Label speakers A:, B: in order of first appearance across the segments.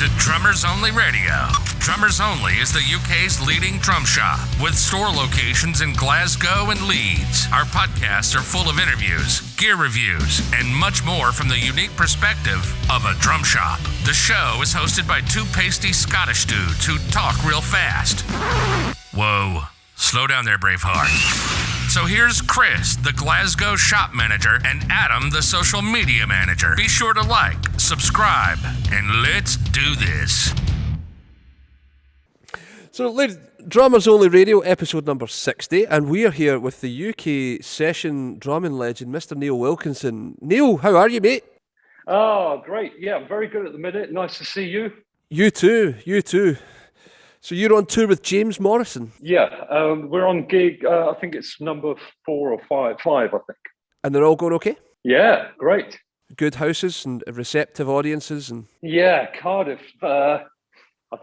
A: to Drummers Only Radio. Drummers Only is the UK's leading drum shop with store locations in Glasgow and Leeds. Our podcasts are full of interviews, gear reviews, and much more from the unique perspective of a drum shop. The show is hosted by two pasty Scottish dudes who talk real fast. Whoa, slow down there, Braveheart. So here's Chris, the Glasgow shop manager, and Adam, the social media manager. Be sure to like, subscribe, and let's do this.
B: So, ladies, Drummers Only Radio, episode number 60, and we are here with the UK session drumming legend, Mr. Neal Wilkinson. Neal, how are you, mate?
C: Oh, great. Yeah, I'm very good at the minute. Nice to see you.
B: You too. So you're on tour with James Morrison?
C: Yeah, we're on gig, I think it's number 4 or 5, I think. And
B: they're all going okay?
C: Yeah, great.
B: Good houses and receptive audiences? And
C: yeah, Cardiff, I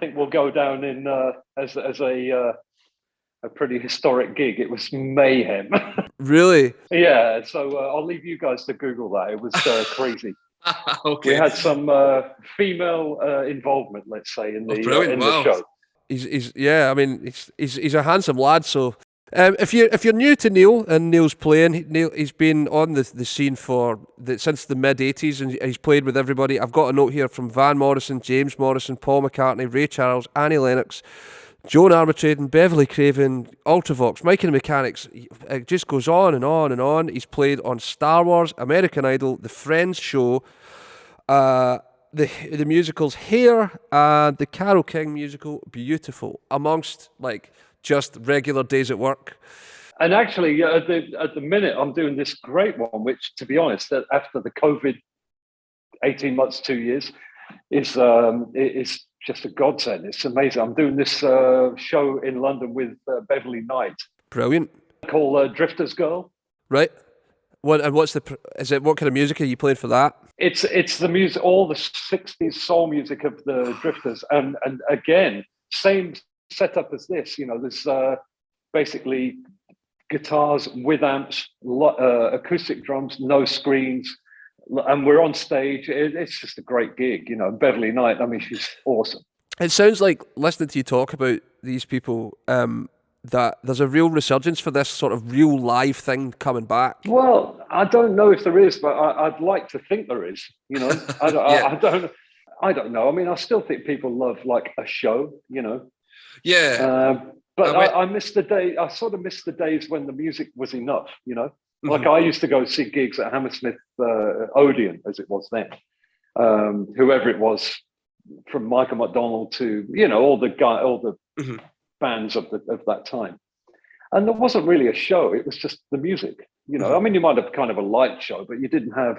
C: think we'll go down in as a pretty historic gig. It was mayhem.
B: Really?
C: Yeah, so I'll leave you guys to Google that. It was crazy.
D: Okay.
C: We had some female involvement, let's say, in the show.
B: He's a handsome lad. So if you're new to Neal and Neal's playing, he's been on the scene since the mid '80s, and he's played with everybody. I've got a note here from Van Morrison, James Morrison, Paul McCartney, Ray Charles, Annie Lennox, Joan Armatrading, Beverly Craven, Ultravox, Mike and the Mechanics. It just goes on and on and on. He's played on Star Wars, American Idol, The Friends Show, the musicals Hair, and the Carole King musical Beautiful, amongst just regular days at work.
C: And actually, at the minute, I'm doing this great one, which, to be honest, after the COVID 18 months, 2 years, is just a godsend. It's amazing. I'm doing this show in London with Beverly Knight.
B: Brilliant.
C: Called Drifter's Girl.
B: Right. What kind of music are you playing for that?
C: It's the music, all the 60s soul music of the Drifters, and again, same setup as this. There's basically guitars with amps, acoustic drums, no screens, and we're on stage. It's just a great gig. Beverly Knight, I mean, she's awesome.
B: It sounds like, listening to you talk about these people, that there's a real resurgence for this sort of real live thing coming back.
C: Well, I don't know if there is, but I'd like to think there is. I don't know. I mean, I still think people love a show.
D: Yeah.
C: But I miss the day. I sort of miss the days when the music was enough.
D: Mm-hmm.
C: I used to go see gigs at Hammersmith Odeon, as it was then. Whoever it was, from Michael McDonald to all the mm-hmm. bands of that time, and there wasn't really a show. It was just the music.
D: Mm-hmm.
C: I mean, you might have kind of a light show, but you didn't have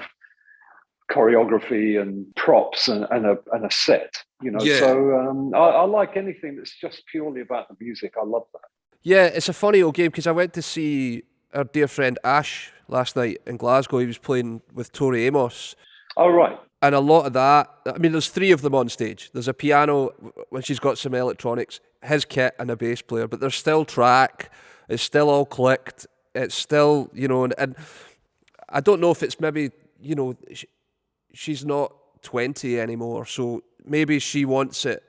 C: choreography and props and a set.
D: Yeah.
C: So I like anything that's just purely about the music. I love that.
B: Yeah, it's a funny old game because I went to see our dear friend Ash last night in Glasgow. He was playing with Tori Amos.
C: Oh, right.
B: And a lot of that, I mean, there's 3 of them on stage. There's a piano when she's got some electronics, his kit, and a bass player, but there's still track. It's still all clicked. It's still, and I don't know if it's maybe, she's not 20 anymore, so maybe she wants it.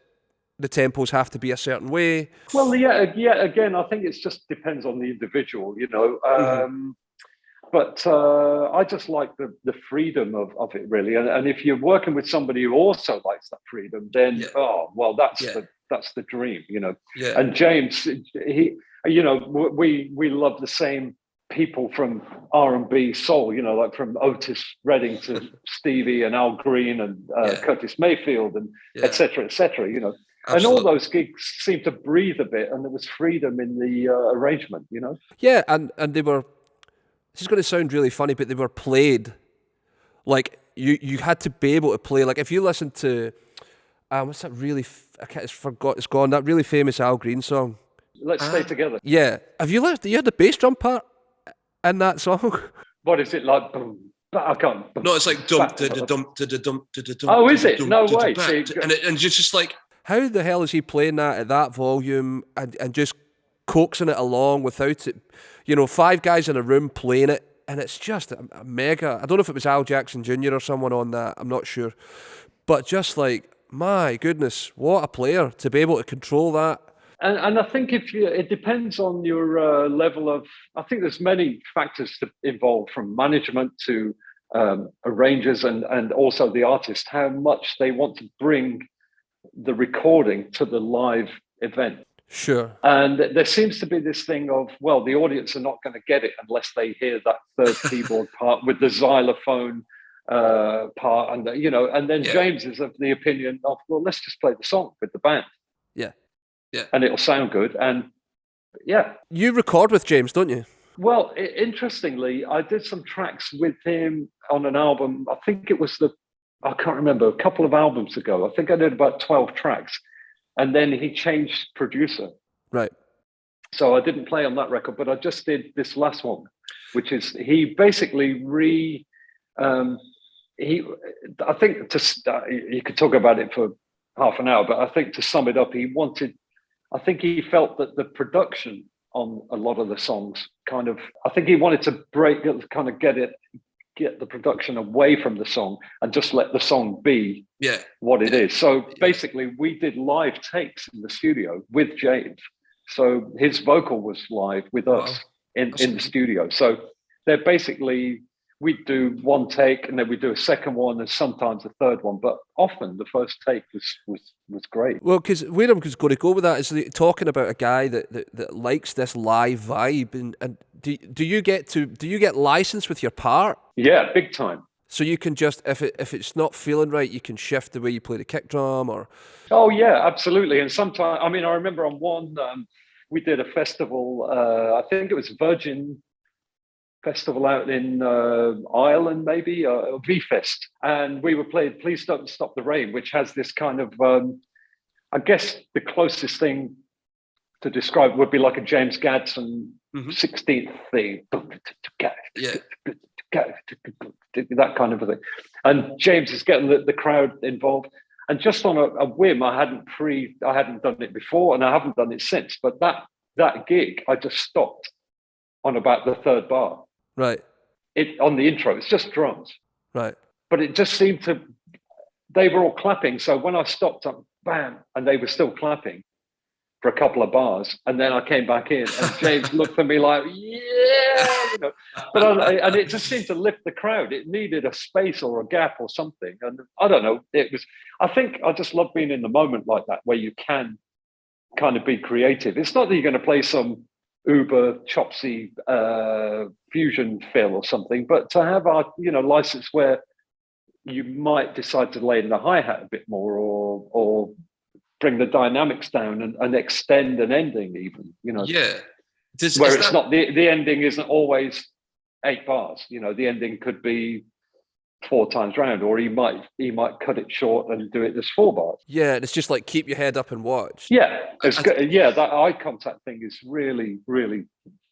B: The tempos have to be a certain way.
C: Well, yeah. Again, I think it just depends on the individual,
B: Mm-hmm.
C: But I just like the freedom of it, really. And if you're working with somebody who also likes that freedom, then that's the dream,
D: Yeah.
C: And James, he, we love the same people from R&B soul, like from Otis Redding to Stevie and Al Green and Curtis Mayfield and et cetera,
D: Absolutely.
C: And all those gigs seemed to breathe a bit, and there was freedom in the arrangement,
B: Yeah, and they were. This is going to sound really funny, but they were played like you had to be able to play. Like if you listen to what's that really? It's gone. That really famous Al Green song.
C: Let's Stay Together.
B: Yeah, have you listened? You had the bass drum part in that song.
C: What is it like? Boom, I can't.
D: No, it's like dum da da dum da da dum da da dum.
C: Oh, is it? No way.
D: And it's just like,
B: how the hell is he playing that at that volume and just coaxing it along without it? 5 guys in a room playing it, and it's just a mega. I don't know if it was Al Jackson Jr. or someone on that. I'm not sure, but just like my goodness, what a player to be able to control that.
C: And I think it depends on your level of. I think there's many factors involved, from management to arrangers and also the artist, how much they want to bring the recording to the live event.
B: Sure.
C: And there seems to be this thing of, well, the audience are not going to get it unless they hear that third keyboard part with the xylophone part, and and then James is of the opinion of, well, let's just play the song with the band.
D: Yeah,
C: and it'll sound good. And
B: you record with James, don't you?
C: Well, interestingly, I did some tracks with him on an album. I think it was I can't remember, a couple of albums ago. I think I did about 12 tracks, and then he changed producer.
B: Right.
C: So I didn't play on that record, but I just did this last one, which is he basically I think you could talk about it for half an hour, but I think to sum it up, I think he felt that the production on a lot of the songs I think he wanted to get the production away from the song and just let the song be what it is. So basically we did live takes in the studio with James. So his vocal was live with us in the studio. So they're basically, we do one take and then we do a second one and sometimes a third one, but often the first take was great.
B: Well, because where I'm going to go with that is talking about a guy that likes this live vibe, and do you get licensed with your part?
C: Yeah, big time.
B: So you can just, if it's not feeling right, you can shift the way you play the kick drum, or.
C: Oh yeah, absolutely. And sometimes, I remember on one we did a festival. I think it was Virgin Festival out in Ireland, maybe, V-Fest, and we were playing Please Don't Stop the Rain, which has this kind of I guess the closest thing to describe would be like a James Gadsden 16th thing, that kind of a thing, and James is getting the crowd involved, and just on a whim, I hadn't done it before and I haven't done it since, but that gig I just stopped on about the third bar.
B: Right.
C: On the intro, it's just drums.
B: Right.
C: But it just seemed they were all clapping. So when I stopped, bam, and they were still clapping for a couple of bars. And then I came back in and James looked at me like, yeah, and it just seemed to lift the crowd. It needed a space or a gap or something. And I don't know, I think I just love being in the moment like that, where you can kind of be creative. It's not that you're going to play some uber chopsy fusion fill or something, but to have our license where you might decide to lay in the hi-hat a bit more, or bring the dynamics down and extend an ending even, where it's not the ending isn't always 8 bars, the ending could be 4 times round, or he might cut it short and do it as 4 bars.
B: Yeah, it's just like keep your head up and watch.
C: Yeah, that eye contact thing is really, really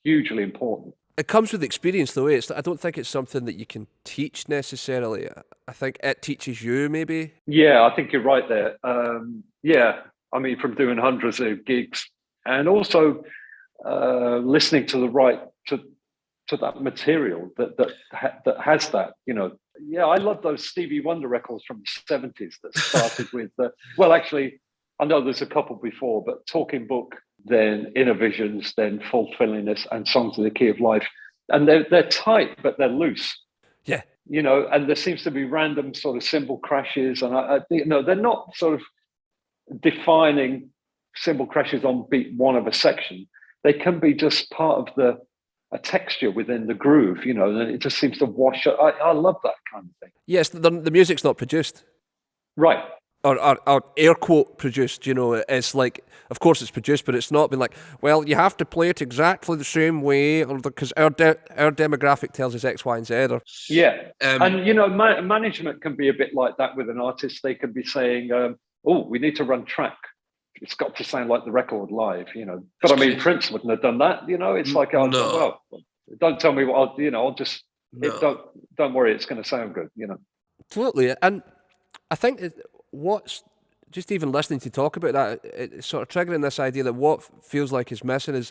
C: hugely important.
B: It comes with experience, though. I don't think it's something that you can teach necessarily. I think it teaches you, maybe.
C: Yeah, I think you're right there. From doing hundreds of gigs and also listening to to that material that has that, Yeah, I love those Stevie Wonder records from the 70s that started with, actually, I know there's a couple before, but Talking Book, then Inner Visions, then Fulfillingness, and Songs of the Key of Life. And they're tight, but they're loose.
B: Yeah.
C: And there seems to be random sort of cymbal crashes. And they're not sort of defining cymbal crashes on beat one of a section. They can be just part of a texture within the groove, and it just seems to wash up. I love that kind of thing.
B: Yes, the music's not produced.
C: Right.
B: Or air quote produced, it's like, of course it's produced, but it's not been like, well, you have to play it exactly the same way, or because our demographic tells us X, Y, and Z. Or and management can be a bit like that with an artist. They can be saying, we need to run track. It's got to sound like the record live, But Prince wouldn't have done that, It's like, well, don't tell me what I'll just don't worry, it's going to sound good, Totally, and I think what's just even listening to talk about that, it's sort of triggering this idea that what feels like is missing is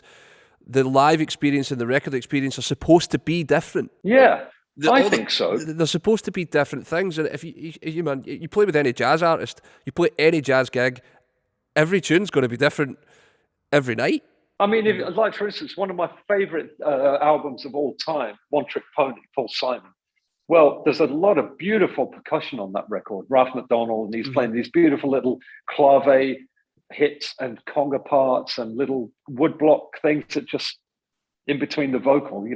B: the live experience and the record experience are supposed to be different.
C: Yeah. I think so.
B: They're supposed to be different things, and if you play with any jazz artist, you play any jazz gig, every tune's going to be different every night.
C: I mean, like for instance, one of my favourite albums of all time, One Trick Pony, Paul Simon. Well, there's a lot of beautiful percussion on that record. Ralph McDonald, and he's playing these beautiful little clave hits and conga parts and little woodblock things that just in between the vocal,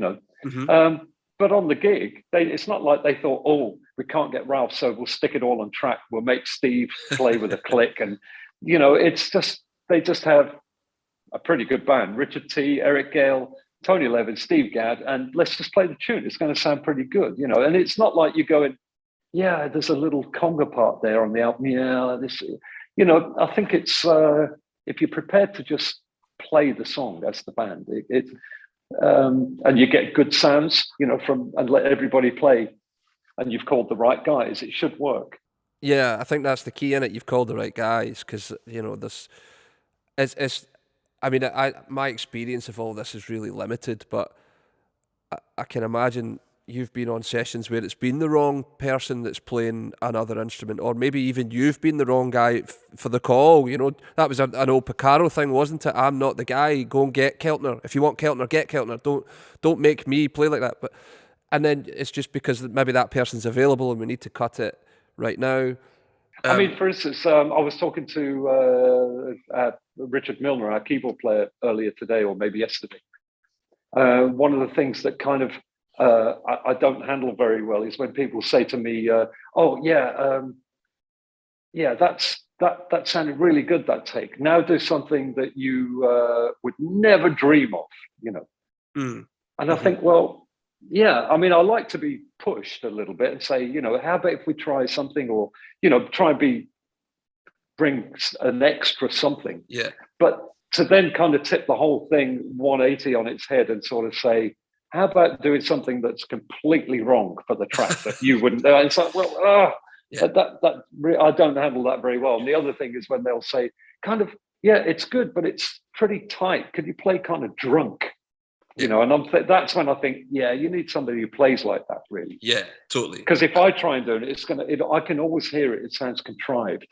C: But on the gig, it's not like they thought, oh, we can't get Ralph, so we'll stick it all on track. We'll make Steve play with a click. And, it's just, they just have a pretty good band. Richard T., Eric Gale, Tony Levin, Steve Gadd, and let's just play the tune. It's going to sound pretty good, And it's not like you're going, yeah, there's a little conga part there on the album. Yeah, this, I think it's, if you're prepared to just play the song as the band, and you get good sounds, and let everybody play, and you've called the right guys, it should work.
B: Yeah, I think that's the key in it. You've called the right guys, because this, my experience of all this is really limited, but I can imagine you've been on sessions where it's been the wrong person that's playing another instrument, or maybe even you've been the wrong guy for the call. That was an old Picaro thing, wasn't it? I'm not the guy. Go and get Keltner. If you want Keltner, get Keltner. Don't make me play like that. And then it's just because maybe that person's available and we need to cut it right now.
C: I mean, for instance, I was talking to Richard Milner, our keyboard player, earlier today, or maybe yesterday. One of the things that kind of I don't handle very well is when people say to me, that sounded really good, that take. Now do something that you would never dream of, And I think, well, yeah, I mean, I like to be pushed a little bit and say, how about if we try something, or, try and bring an extra something.
D: Yeah.
C: But to then kind of tip the whole thing 180 on its head and sort of say, how about doing something that's completely wrong for the track that you wouldn't do? It's like, well, I don't handle that very well. And the other thing is when they'll say, kind of, yeah, it's good, but it's pretty tight. Could you play kind of drunk? And that's when I think, yeah, you need somebody who plays like that, really.
D: Yeah, totally.
C: Because if I try and do it, I can always hear it. It sounds contrived,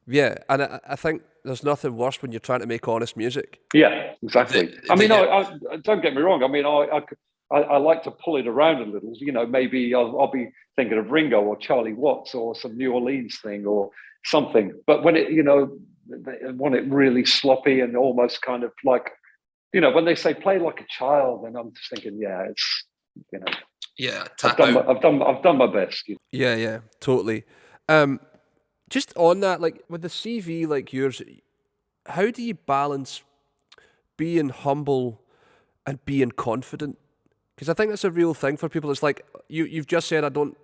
B: Yeah, and I think there's nothing worse when you're trying to make honest music.
C: Yeah, exactly. I mean, I don't get me wrong. I mean, I like to pull it around a little. Maybe I'll be thinking of Ringo or Charlie Watts or some New Orleans thing or something. But when they want it really sloppy and almost kind of like, when they say play like a child, and I'm just thinking, yeah, it's,
D: yeah,
C: I've done my best.
B: Yeah, totally. Just on that, like with the CV like yours, how do you balance being humble and being confident? Because I think that's a real thing for people. It's like you've just said, I don't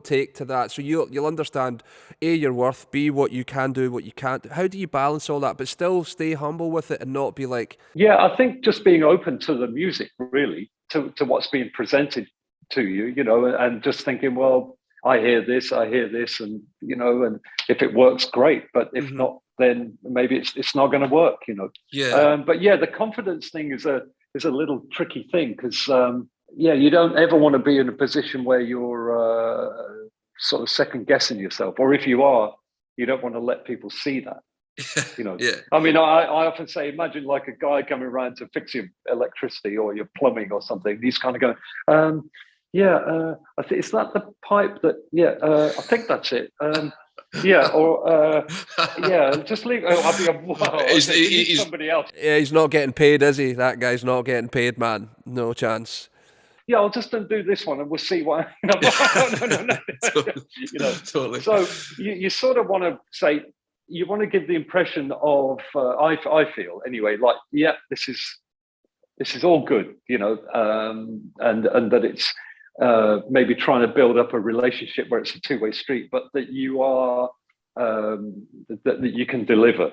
B: take to that. So you'll understand A, your worth, B, what you can do, what you can't do. How do you balance all that, but still stay humble with it and not be like...
C: Yeah, I think just being open to the music, really, to what's being presented to you, and just thinking, well, I hear this, and, and if it works, great. But if not, then maybe it's not going to work,
D: Yeah.
C: But yeah, the confidence thing is a little tricky thing because, you don't ever want to be in a position where you're sort of second guessing yourself. Or if you are, you don't want to let people see that.
D: Yeah. I
C: mean, I often say, imagine like a guy coming around to fix your electricity or your plumbing or something. He's kind of going, I think is that the pipe that? Yeah, I think that's it. Just leave. I'll be he's somebody else.
B: Yeah, he's not getting paid, is he? That guy's not getting paid, man. No chance.
C: Yeah, I'll just undo this one and we'll see what. No.
D: Totally.
C: So you sort of want to say, you want to give the impression of, I feel anyway, like, yeah, this is all good, and that it's maybe trying to build up a relationship where it's a two-way street, but that you are that you can deliver.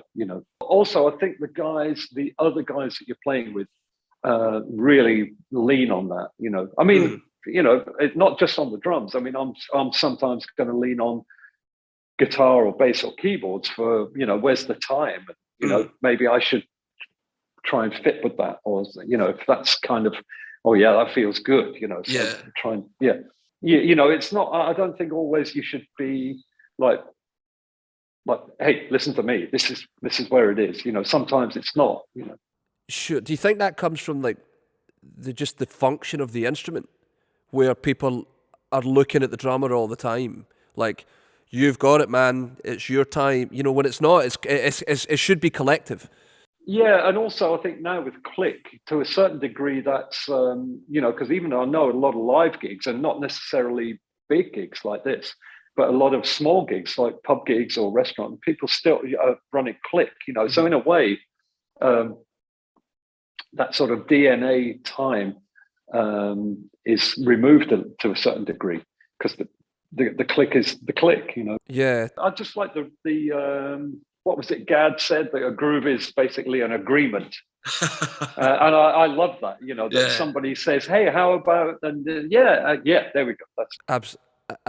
C: Also, I think the other guys that you're playing with really lean on that. I mean, it's not just on the drums. I mean, I'm sometimes going to lean on guitar or bass or keyboards for where's the time? Maybe I should try and fit with that, or if that's kind of, oh yeah, that feels good. So try and it's not. I don't think always you should be like, hey, listen to me. This is where it is. Sometimes it's not.
B: Sure. Do you think that comes from like just the function of the instrument, where people are looking at the drummer all the time, like, you've got it, man. It's your time. When it's not, it should be collective.
C: Yeah, and also I think now with Click, to a certain degree, that's because even though I know a lot of live gigs, and not necessarily big gigs like this, but a lot of small gigs like pub gigs or restaurant, people still are running Click. So in a way, that sort of DNA time is removed to a certain degree, because the click is the click.
B: Yeah,
C: I just like the what was it Gad said, that a groove is basically an agreement. And I love that, that somebody says, hey, how about, and there we go.
B: I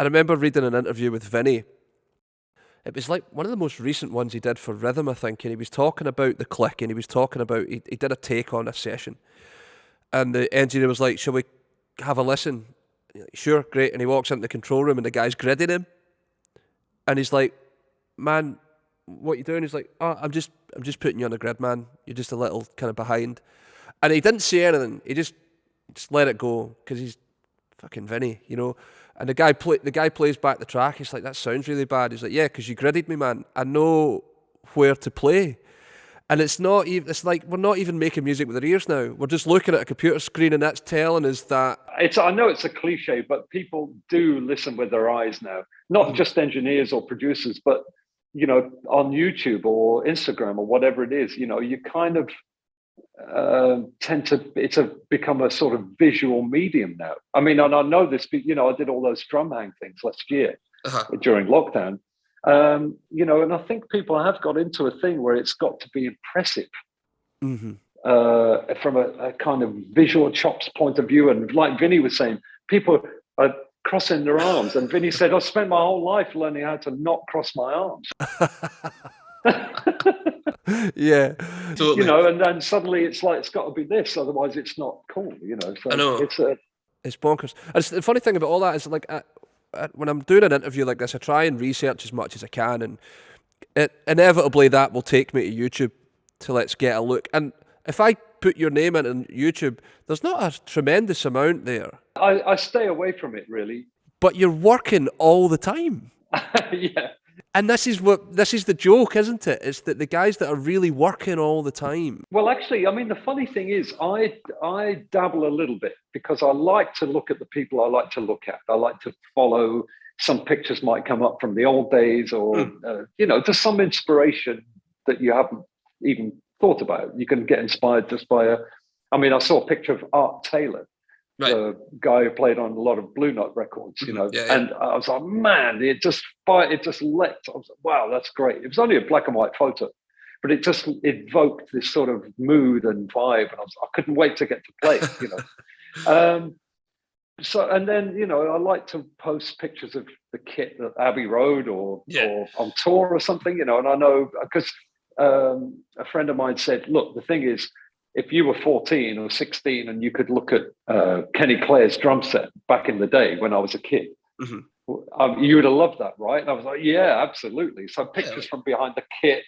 B: remember reading an interview with Vinny. It was like one of the most recent ones he did for Rhythm, I think, and he was talking about the click, and he was talking about, he did a take on a session, and the engineer was like, shall we have a listen? Like, sure, great. And he walks into the control room and the guy's gridding him, and he's like, man, what are you doing? He's like, oh, I'm just putting you on the grid, man. You're just a little kind of behind. And he didn't say anything. He just let it go, because he's fucking Vinny, And the guy plays back the track. He's like, that sounds really bad. He's like, yeah, because you gridded me, man. I know where to play. And it's like we're not even making music with our ears now. We're just looking at a computer screen, and that's telling us that.
C: I know it's a cliche, but people do listen with their eyes now. Not just engineers or producers, but on YouTube or Instagram or whatever it is, you kind of tend to become a sort of visual medium now. I mean, and I know this, I did all those drum hang things last year during lockdown, and I think people have got into a thing where it's got to be impressive from a kind of visual chops point of view. And like Vinny was saying, people are crossing their arms, and Vinny said, I spent my whole life learning how to not cross my arms.
B: Yeah,
C: totally. And then suddenly it's like, it's got to be this, otherwise it's not cool. So
D: I know.
B: It's bonkers. And the funny thing about all that is, like, when I'm doing an interview like this, I try and research as much as I can, and inevitably that will take me to YouTube to let's get a look. And if I put your name in on YouTube, there's not a tremendous amount there.
C: I stay away from it, really.
B: But you're working all the time.
C: Yeah.
B: And this is the joke, isn't it? It's that the guys that are really working all the time.
C: Well, actually, I mean, the funny thing is, I dabble a little bit, because I like to look at the people I like to look at. I like to follow. Some pictures might come up from the old days, or just some inspiration that you haven't even thought about. You can get inspired just by I saw a picture of Art Taylor. Right. The guy who played on a lot of Blue Note records, and I was like, man, it just leapt. I was like, wow, that's great. It was only a black and white photo, but it just evoked this sort of mood and vibe, and I couldn't wait to get to play it, So, and then, I like to post pictures of the kit at Abbey Road or on tour or something, and I know, because a friend of mine said, look, the thing is, if you were 14 or 16 and you could look at Kenny Clare's drum set back in the day when I was a kid, you would have loved that, right? And I was like, yeah, absolutely. So pictures from behind the kit,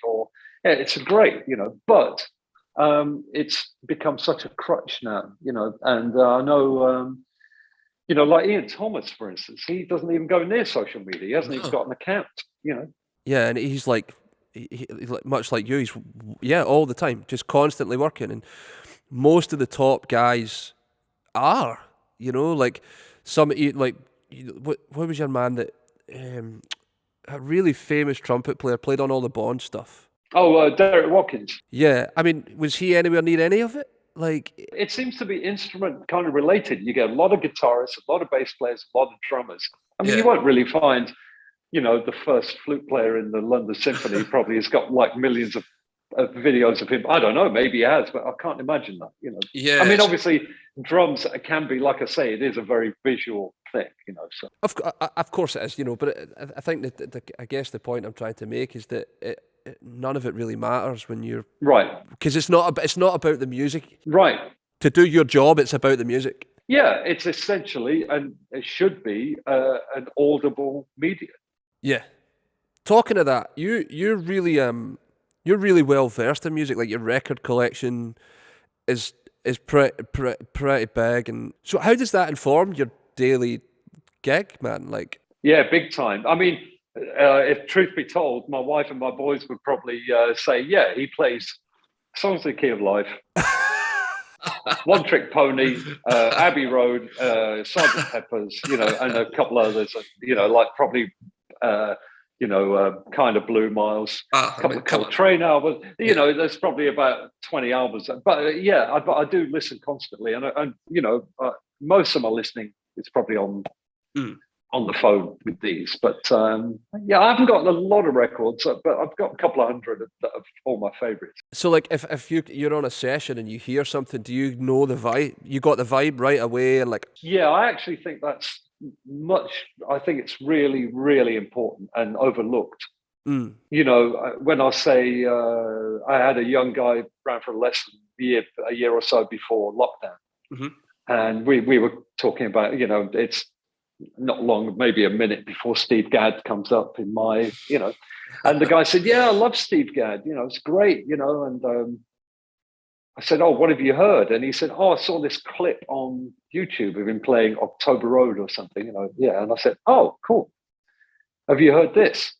C: it's great, but it's become such a crutch now, and I know, like Ian Thomas, for instance, he doesn't even go near social media. He hasn't even got an account,
B: Yeah, and he's like, much like you, he's all the time, just constantly working. And most of the top guys are, like some, like, what was your man that a really famous trumpet player, played on all the Bond stuff?
C: Oh, Derek Watkins.
B: Yeah, I mean, was he anywhere near any of it? Like,
C: it seems to be instrument kind of related. You get a lot of guitarists, a lot of bass players, a lot of drummers. I mean, you won't really find, the first flute player in the London Symphony probably has got like millions of videos of him. I don't know, maybe he has, but I can't imagine that,
B: Yeah.
C: I mean, obviously, drums can be, like I say, it is a very visual thing, So.
B: Of course it is, but I think that I guess the point I'm trying to make is that none of it really matters when you're...
C: Right.
B: Because it's not about the music.
C: Right.
B: To do your job, it's about the music.
C: Yeah, it's essentially, and it should be, an audible medium.
B: Yeah. Talking of that, you're really well versed in music. Like your record collection is pretty big, and so how does that inform your daily gig, man? Like,
C: Yeah, big time. I mean, if truth be told, my wife and my boys would probably say, yeah, he plays Songs of the Key of Life, One Trick Pony, Abbey Road, Sergeant Pepper's, and a couple others, like probably, kind of Blue Miles, a couple of Coltrane albums. There's probably about 20 albums. But I do listen constantly, and most of my listening is probably on the phone with these. But I haven't got a lot of records, but I've got a couple of hundred of all my favorites.
B: so like if you're on a session and you hear something, do you know the vibe? You got the vibe right away, and like. Yeah,
C: I actually think that's I think it's really, really important and overlooked. When I say I had a young guy ran for a lesson a year or so before lockdown, and we were talking about, it's not long, maybe a minute before Steve Gadd comes up in my, and the guy said, yeah, I love Steve Gadd, it's great, and I said, oh, what have you heard? And he said, oh, I saw this clip on YouTube of him playing October Road or something. And I said, oh, cool. Have you heard this?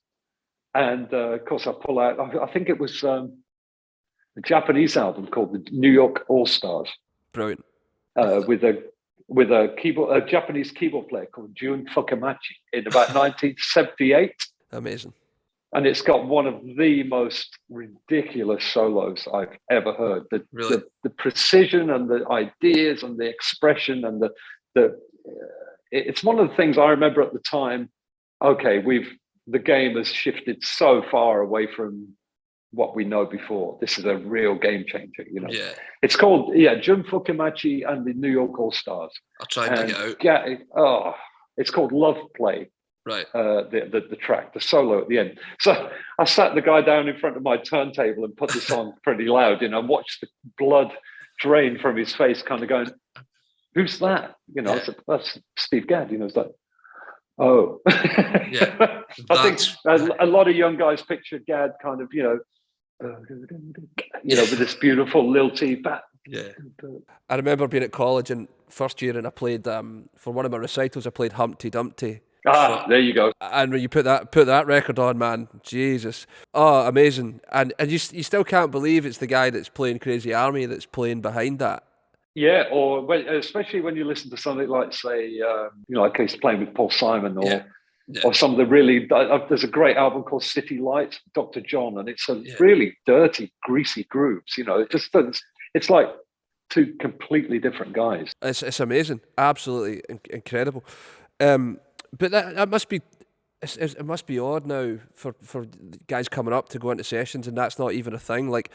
C: And of course, I pull out, I think it was a Japanese album called the New York All-Stars.
B: Brilliant.
C: With a Japanese keyboard player called Jun Fukamachi in about 1978.
B: Amazing. And
C: it's got one of the most ridiculous solos I've ever heard. The precision and the ideas and the expression and it's one of the things I remember at the time. Okay, the game has shifted so far away from what we know before. This is a real game changer.
D: Yeah.
C: It's called Jun Fukamachi and the New York All Stars.
D: I'll try and dig it
C: out. It's called Love Play.
D: Right.
C: The track, the solo at the end. So I sat the guy down in front of my turntable and put this on pretty loud, and watched the blood drain from his face, kind of going, who's that? I said, that's Steve Gadd. It's like, oh. Yeah. I think a lot of young guys picture Gadd kind of, with this beautiful lilty back.
D: Yeah.
B: I remember being at college in first year, and I played for one of my recitals, I played Humpty Dumpty.
C: There you go.
B: And when you put that record on, man, Jesus, amazing. And you still can't believe it's the guy that's playing Crazy Army that's playing behind that.
C: Yeah, or especially when you listen to something like, say, like he's playing with Paul Simon, or some of the really. There's a great album called City Lights, Dr. John, and it's a really dirty, greasy grooves. It's like two completely different guys.
B: It's amazing, absolutely incredible. But that must be, it must be odd now for guys coming up to go into sessions, and that's not even a thing. Like,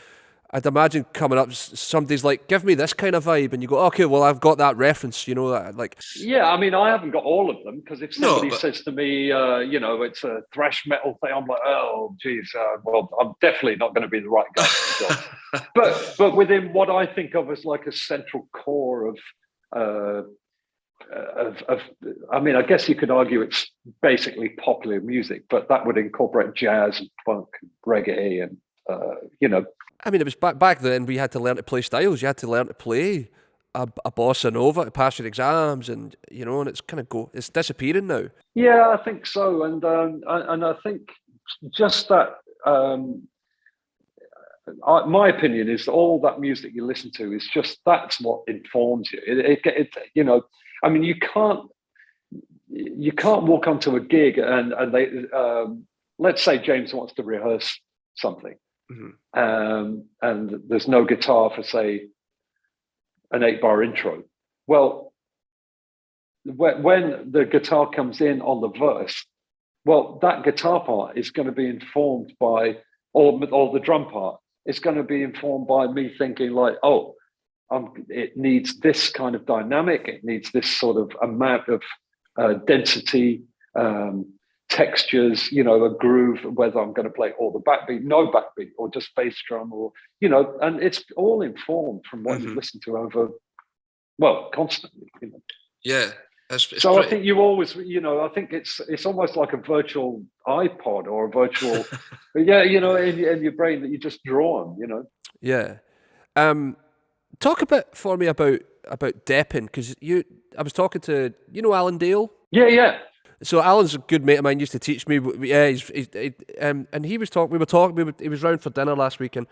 B: I'd imagine coming up, somebody's like, give me this kind of vibe, and you go, okay, well, I've got that reference, that, like.
C: Yeah, I mean, I haven't got all of them, because if somebody says to me, it's a thrash metal thing, I'm like, oh, geez, well, I'm definitely not going to be the right guy for the job. But within what I think of as like a central core of I mean, I guess you could argue it's basically popular music, but that would incorporate jazz and funk and reggae and,
B: I mean, it was back then we had to learn to play styles. You had to learn to play a bossa nova to pass your exams, and, and it's kind of it's disappearing now.
C: Yeah, I think so. And I think just that, my opinion is that all that music you listen to is just, that's what informs you. I mean, you can't walk onto a gig and they let's say James wants to rehearse something, and there's no guitar for, say, an 8-bar intro. Well, when the guitar comes in on the verse, well, that guitar part is going to be informed by, or the drum part is going to be informed by me thinking like, oh, it needs this kind of dynamic. It needs this sort of amount of density, textures, a groove, whether I'm going to play all the backbeat, no backbeat, or just bass drum, or, and it's all informed from what you've listened to over well, constantly. You know?
E: Yeah.
C: So I think you always, you know, I think it's almost like a virtual iPod or a virtual, yeah, you know, in your brain that you just draw on, you know.
B: Yeah. Talk a bit for me about depping, because I was talking to, you know, Alan Dale.
C: Yeah.
B: So Alan's a good mate of mine, used to teach me. Yeah, and he was talking. We were talking. He was round for dinner last week, and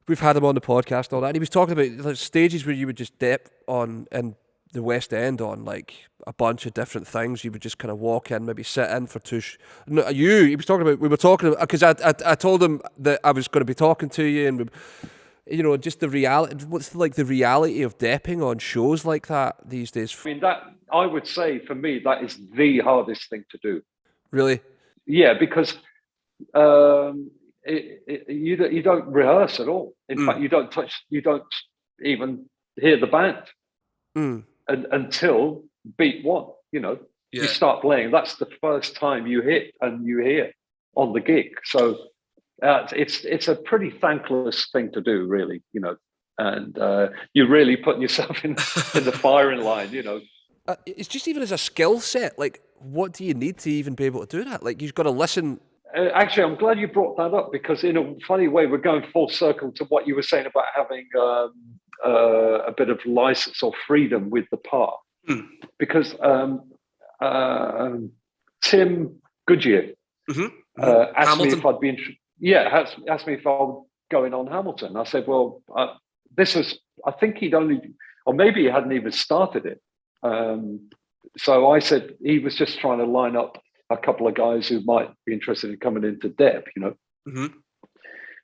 B: we've had him on the podcast and all that. And he was talking about like stages where you would just dep on in the West End on like a bunch of different things. You would just kind of walk in, maybe sit in for No, he was talking about. We were talking because I told him that I was going to be talking to you, and you know, just the reality. What's like the reality of depping on shows like that these days?
C: I mean, that I would say for me that is the hardest thing to do.
B: Really?
C: Yeah, because you don't rehearse at all. In fact, you don't even hear the band until beat one. You know, you start playing. That's the first time you hit and you hear on the gig. So it's a pretty thankless thing to do, really. You know, and you're really putting yourself in the firing line. You know,
B: it's just even as a skill set. Like, what do you need to even be able to do that? Like, you've got to listen.
C: Actually, I'm glad you brought that up, because in a funny way, we're going full circle to what you were saying about having a bit of license or freedom with the part. Because Tim Goodyear asked me if I'd be interested. Yeah, asked me if I was going on Hamilton. I said, well, this was, I think he'd only, or maybe he hadn't even started it. So I said he was just trying to line up a couple of guys who might be interested in coming into Dep, you know.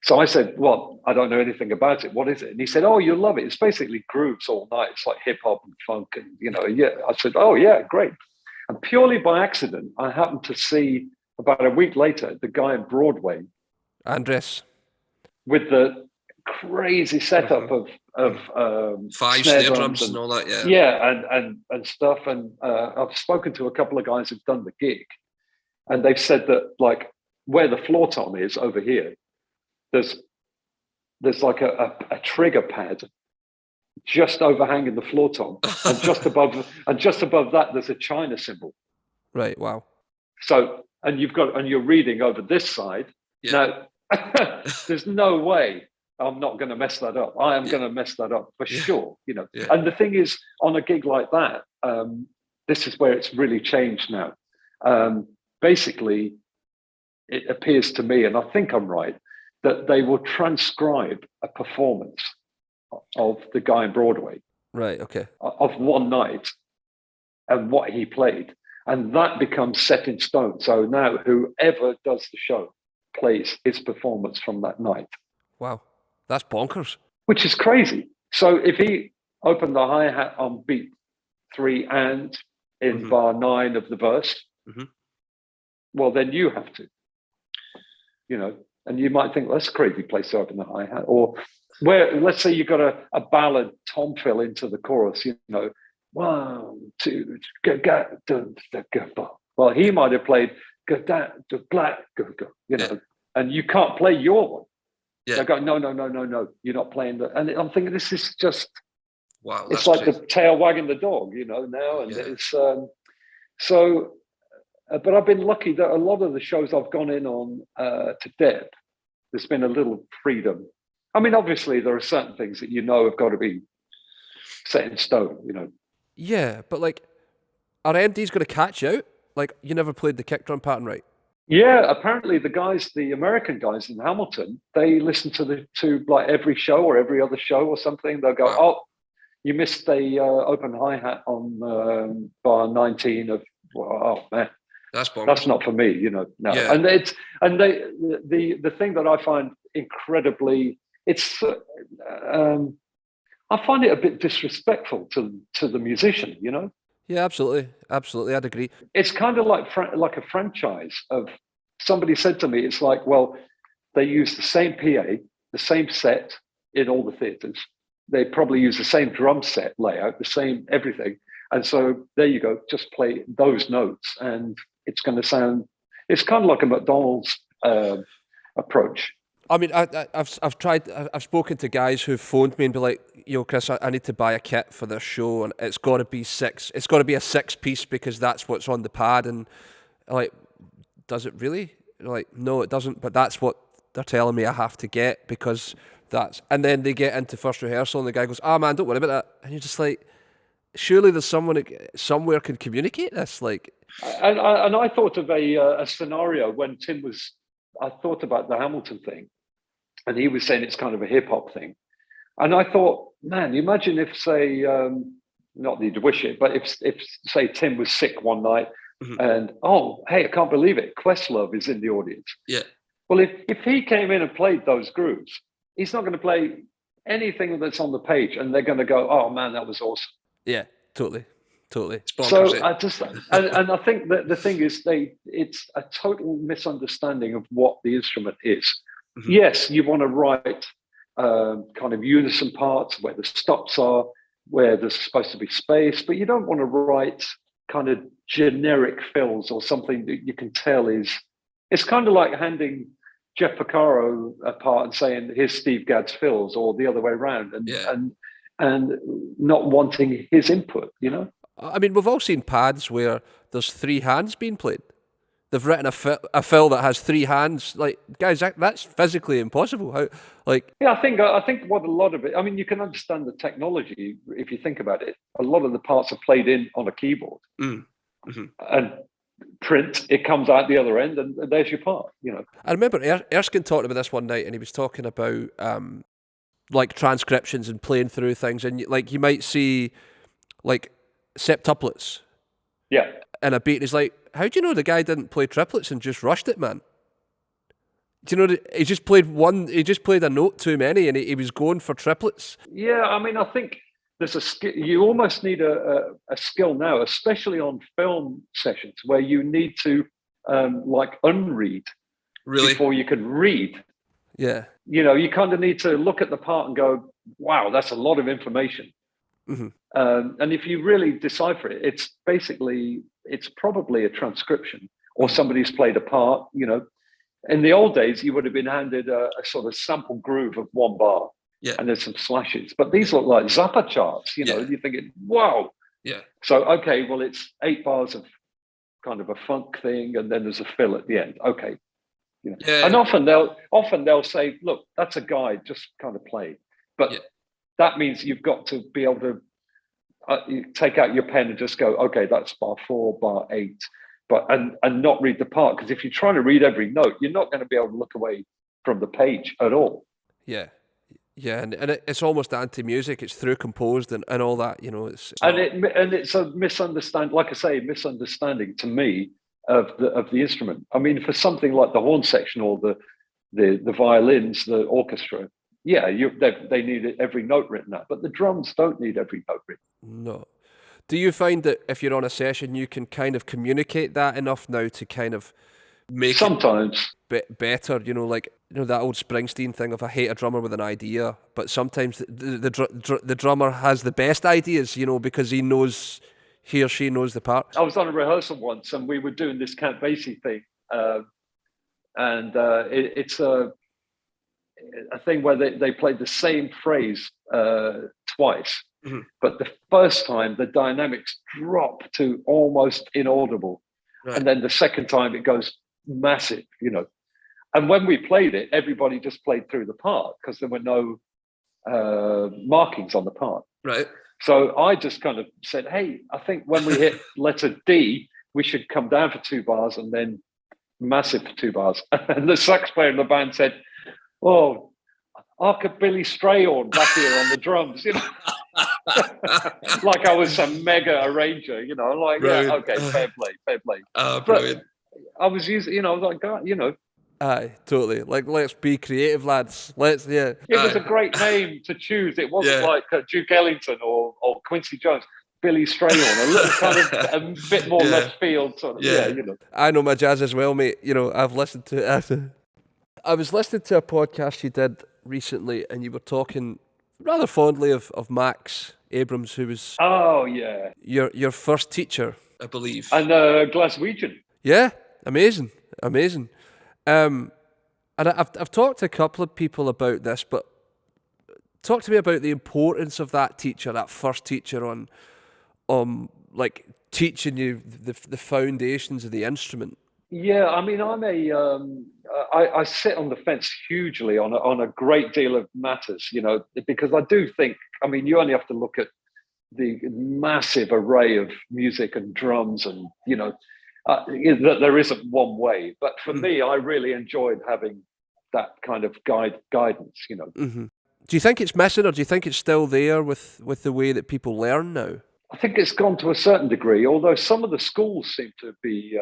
C: So I said, well, I don't know anything about it. What is it? And he said, oh, you'll love it. It's basically grooves all night. It's like hip hop and funk, and you know. Yeah, I said, oh yeah, great. And purely by accident, I happened to see about a week later the guy in Broadway,
B: Andres,
C: with the crazy setup of
E: 5 snare drums and all that.
C: And stuff. And I've spoken to a couple of guys who've done the gig, and they've said that like where the floor tom is over here, there's like a trigger pad just overhanging the floor tom, and just above that there's a China cymbal.
B: Right. Wow.
C: So and you're reading over this side. Now there's no way I'm not going to mess that up. I am going to mess that up for sure. You know. And the thing is, on a gig like that, this is where it's really changed now. Basically, it appears to me, and I think I'm right, that they will transcribe a performance of the guy in Broadway.
B: Right, okay.
C: Of one night and what he played. And that becomes set in stone. So now whoever does the show plays his performance from that night.
B: Wow, that's bonkers.
C: Which is crazy. So if he opened the hi-hat on beat 3 and in bar 9 of the verse, well, then you have to, you know. And you might think, well, that's a crazy place to open the hi-hat. Or where, let's say you've got a ballad tom fill into the chorus, you know, 1, 2, go. Well, he might have played go, black, go, you know, and you can't play your one. They go, no, you're not playing that. And I'm thinking, this is just,
E: wow,
C: it's like crazy. The tail wagging the dog, you know, now. And it's, so, but I've been lucky that a lot of the shows I've gone in on to Dep, there's been a little freedom. I mean, obviously, there are certain things that you know have got to be set in stone, you know.
B: Yeah, but like, are MDs going to catch you out? Like, you never played the kick drum pattern right?
C: Yeah, apparently the American guys in Hamilton, they listen to like every show or every other show or something. They'll go, oh, you missed the open hi-hat on bar 19 of, well, oh man. That's not for me, you know. No, and the thing that I find incredibly, it's I find it a bit disrespectful to the musician, you know.
B: Yeah, absolutely, I'd agree.
C: It's kind of like a franchise of somebody said to me, it's like, well, they use the same PA, the same set in all the theatres. They probably use the same drum set layout, the same everything, and so there you go, just play those notes and it's going to sound, it's kind of like a McDonald's approach.
B: I mean, I've spoken to guys who've phoned me and be like, "Yo, Chris, I need to buy a kit for this show, and it's got to be six. It's got to be a 6-piece because that's what's on the pad." And I'm like, does it really? Like, no, it doesn't. But that's what they're telling me I have to get because that's. And then they get into first rehearsal, and the guy goes, "Ah, man, don't worry about that." And you're just like, surely there's someone somewhere can communicate this, like.
C: And I thought of a scenario when Tim was. I thought about the Hamilton thing, and he was saying it's kind of a hip hop thing, and I thought, man, imagine if, say, not that you'd wish it, but if say Tim was sick one night, and hey, I can't believe it, Questlove is in the audience.
E: Yeah.
C: Well, if he came in and played those grooves, he's not going to play anything that's on the page, and they're going to go, "Oh man, that was awesome."
B: Yeah, totally.
C: So I just and I think that the thing is, it's a total misunderstanding of what the instrument is. Mm-hmm. Yes, you want to write kind of unison parts where the stops are, where there's supposed to be space, but you don't want to write kind of generic fills or something that you can tell is. It's kind of like handing Jeff Porcaro a part and saying, "Here's Steve Gadd's fills," or the other way around, and not wanting his input, you know.
B: I mean, we've all seen pads where there's 3 hands being played. They've written a fill that has 3 hands. Like, guys, that's physically impossible. How, like?
C: Yeah, I think what a lot of it. I mean, you can understand the technology if you think about it. A lot of the parts are played in on a keyboard, and print. It comes out the other end, and there's your part. You know.
B: I remember Erskine talked about this one night, and he was talking about like transcriptions and playing through things, and like you might see like septuplets.
C: Yeah.
B: And a beat, and he's like, "How do you know the guy didn't play triplets and just rushed it, man? Do you know he just played a note too many, and he was going for triplets?"
C: Yeah, I mean, I think there's a skill. You almost need a skill now, especially on film sessions where you need to like unread before you can read.
B: Yeah.
C: You know, you kind of need to look at the part and go, "Wow, that's a lot of information."
B: Mm-hmm.
C: And if you really decipher it, it's probably a transcription or somebody's played a part. You know, in the old days, you would have been handed a sort of sample groove of 1 bar, and there's some slashes. But these look like Zappa charts. You know, you're thinking, "Wow."
E: Yeah.
C: So okay, well, it's 8 bars of kind of a funk thing, and then there's a fill at the end. Okay. You know. Yeah. And often they'll say, "Look, that's a guide, just kind of play." But that means you've got to be able to you take out your pen and just go, "Okay, that's bar 4, bar 8," and not read the part, because if you're trying to read every note, you're not going to be able to look away from the page at all.
B: Yeah, and it's almost anti-music. It's through composed and all that, you know. It's
C: a misunderstanding to me of the instrument. I mean, for something like the horn section or the violins, the orchestra. Yeah, they need every note written out, but the drums don't need every note written.
B: No. Do you find that if you're on a session, you can kind of communicate that enough now to kind of make
C: sometimes
B: it better? You know, like that old Springsteen thing of "I hate a drummer with an idea," but sometimes the drummer has the best ideas, you know, because he or she knows the part.
C: I was on a rehearsal once, and we were doing this Count Basie thing, and it's a thing where they played the same phrase twice, but the first time the dynamics drop to almost inaudible, and then the second time it goes massive, you know. And when we played it, everybody just played through the part because there were no markings on the part.
E: Right.
C: So I just kind of said, "Hey, I think when we hit letter D, we should come down for 2 bars and then massive for 2 bars." And the sax player in the band said, "Oh, I could Billy Strayhorn back here on the drums," you know, like I was some mega arranger, you know, like, yeah, okay, fair play.
E: Brilliant.
C: But I was using, you know, like, God, you know.
B: Aye, totally. Like, let's be creative, lads. It
C: was a great name to choose. It wasn't like Duke Ellington or Quincy Jones. Billy Strayhorn, a little kind of a bit more left field sort of. Yeah, you know.
B: I know my jazz as well, mate. You know, I've listened to it. I was listening to a podcast you did recently, and you were talking rather fondly of Max Abrams, who was your first teacher,
E: I believe,
C: and Glaswegian.
B: Yeah, amazing. And I've talked to a couple of people about this, but talk to me about the importance of that teacher, that first teacher on like teaching you the foundations of the instrument.
C: Yeah, I mean, I sit on the fence hugely on a great deal of matters, because I do think, I mean, you only have to look at the massive array of music and drums, and that there isn't one way. But for me, I really enjoyed having that kind of guidance.
B: Mm-hmm. Do you think it's missing, or do you think it's still there with the way that people learn now?
C: I think it's gone to a certain degree, although some of the schools seem to be.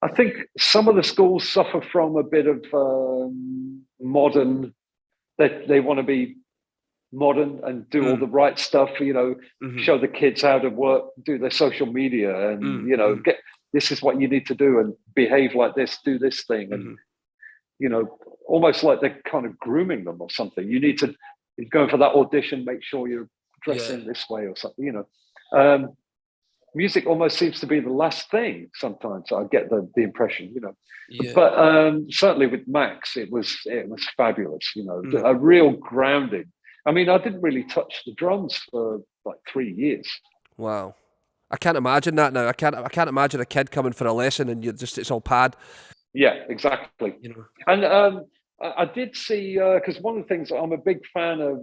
C: I think some of the schools suffer from a bit of modern. They want to be modern and do all the right stuff. Show the kids how to work, do their social media, and get this is what you need to do, and behave like this, do this thing, and almost like they're kind of grooming them or something. You need to go for that audition, make sure you're dressing this way or something. Music almost seems to be the last thing sometimes. I get the impression, But certainly with Max, it was fabulous. A real grounding. I mean, I didn't really touch the drums for like 3 years.
B: Wow, I can't imagine that now. I can't imagine a kid coming for a lesson and it's all pad.
C: Yeah, exactly. And I did see, because one of the things, I'm a big fan of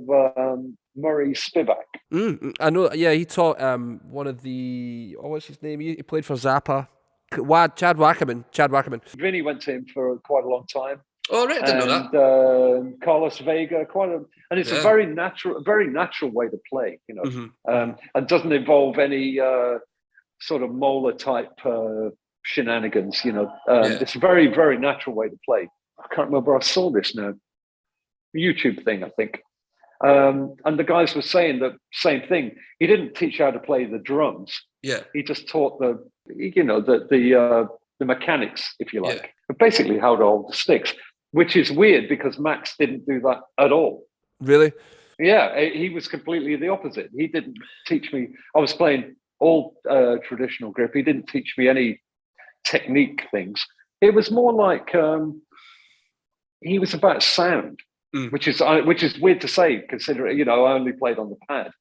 C: Murray Spivak.
B: I know. Yeah, he taught one of the. Oh, what's his name? He played for Zappa. Chad Wackerman.
C: Vinny went to him for quite a long time.
E: Oh, right, I didn't know that.
C: Carlos Vega, and it's a very natural way to play. And doesn't involve any sort of Moeller type shenanigans. It's a very, very natural way to play. I can't remember. I saw this now. YouTube thing, I think. And the guys were saying the same thing. He didn't teach how to play the drums.
E: Yeah.
C: He just taught the mechanics, if you like, but basically how to hold the sticks, which is weird because Max didn't do that at all.
B: Really?
C: Yeah, he was completely the opposite. He didn't teach me. I was playing all traditional grip. He didn't teach me any technique things. It was more like he was about sound. Which is weird to say, considering I only played on the pad,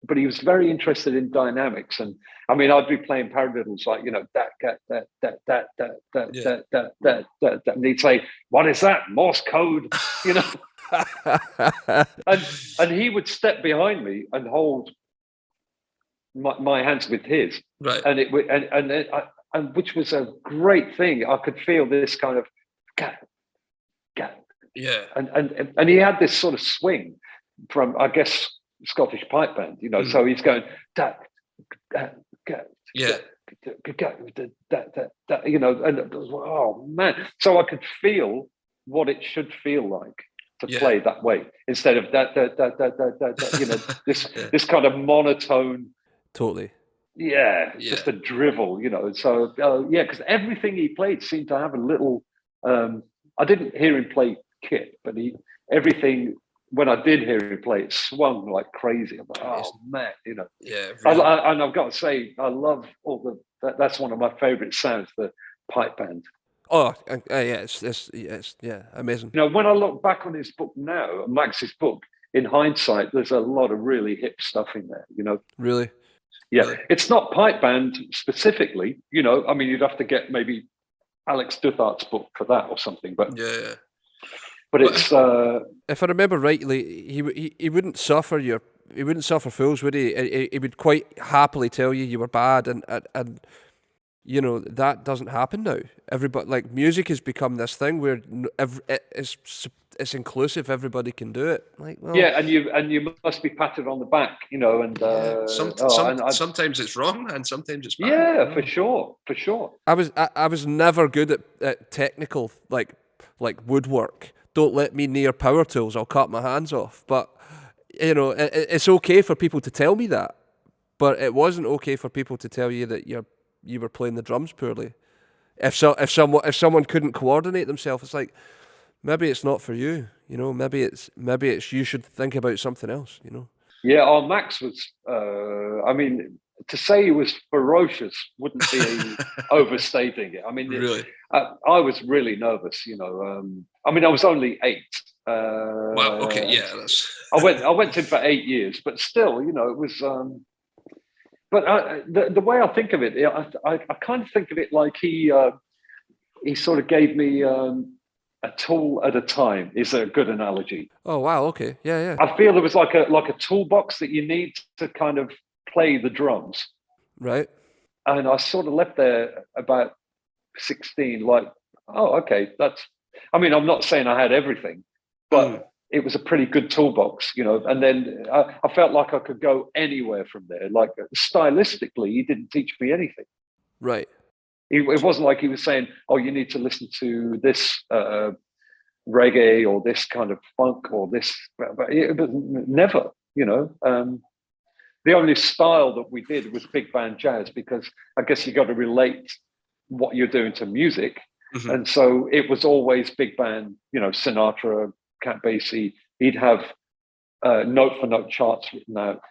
C: but he was very interested in dynamics. And I mean, I'd be playing paradiddles like that, and he'd say, "What is that? Morse code?" and he would step behind me and hold my hands with his,
E: right?
C: And it would, and which was a great thing. I could feel this kind of
E: yeah,
C: and he had this sort of swing from, I guess, Scottish pipe band, So he's going and it was, oh man! So I could feel what it should feel like to play that way instead of this kind of monotone.
B: Totally.
C: Yeah, just a drivel, So because everything he played seemed to have a little. I didn't hear him play kit, but everything when I did hear him play, it swung like crazy. I'm like, oh man,
E: Yeah, really.
C: and I've got to say, I love all that's one of my favorite sounds, the pipe band.
B: Oh, yeah, it's amazing.
C: When I look back on his book now, Max's book, in hindsight, there's a lot of really hip stuff in there.
B: Really.
C: Yeah,
E: Really?
C: It's not pipe band specifically. I mean, you'd have to get maybe Alex Duthart's book for that or something, but
E: yeah.
C: But it's
B: if I remember rightly, he wouldn't suffer fools, would he? He would quite happily tell you were bad, and that doesn't happen now. Everybody, like, music has become this thing where it's inclusive. Everybody can do it. Like, well,
C: yeah, and you must be patted on the back, and
E: sometimes it's wrong and sometimes it's bad.
C: Yeah, for sure.
B: I was never good at technical like woodwork. Don't let me near power tools. I'll cut my hands off. But it's okay for people to tell me that, but it wasn't okay for people to tell you that you were playing the drums poorly. If someone couldn't coordinate themselves, it's like, maybe it's not for you. Maybe it's you should think about something else.
C: Yeah, Max was. I mean, to say he was ferocious wouldn't be overstating it. I mean,
E: really,
C: I was really nervous. I mean, I was only 8.
E: Wow. Okay. Yeah. That's.
C: I went to him for 8 years, but still, it was. But the way I think of it, I kind of think of it like he sort of gave me a tool at a time. Is a good analogy.
B: Oh wow, okay, yeah.
C: I feel there was like a toolbox that you need to kind of play the drums,
B: right?
C: And I sort of left there about 16, like, oh, okay, I mean, I'm not saying I had everything, but it was a pretty good toolbox, and then I felt like I could go anywhere from there. Like stylistically, he didn't teach me anything.
B: Right.
C: It wasn't like he was saying, oh, you need to listen to this reggae or this kind of funk or this, but it was never, the only style that we did was big band jazz, because I guess you got to relate what you're doing to music. Mm-hmm. And so it was always big band, Sinatra, Count Basie. He'd have note for note charts written out,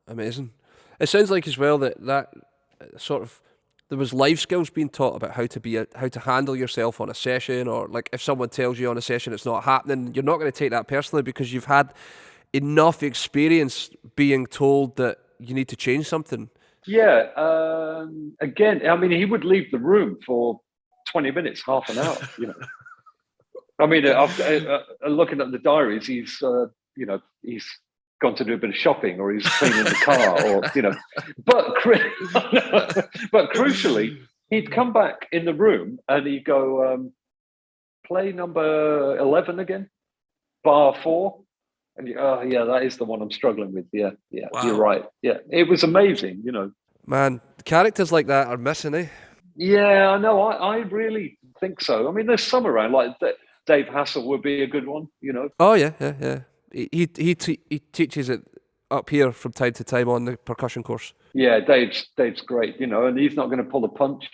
B: Amazing. It sounds like as well that sort of, there was life skills being taught about how to handle yourself on a session, or like if someone tells you on a session it's not happening, you're not going to take that personally because you've had enough experience being told that you need to change something. Yeah.
C: Again, I mean, he would leave the room for 20 minutes, half an hour, I mean, looking at the diaries, he's gone to do a bit of shopping, or he's cleaning the car, or but crucially, he'd come back in the room and he'd go, play number 11 again, bar 4, and yeah, that is the one I'm struggling with. Yeah, wow. You're right. Yeah, it was amazing.
B: Man, characters like that are missing, eh?
C: Yeah, I know. I really think so. I mean, there's some around, like Dave Hassel would be a good one.
B: Oh yeah. He teaches it up here from time to time on the percussion course.
C: Yeah, Dave's great, and he's not going to pull a punch.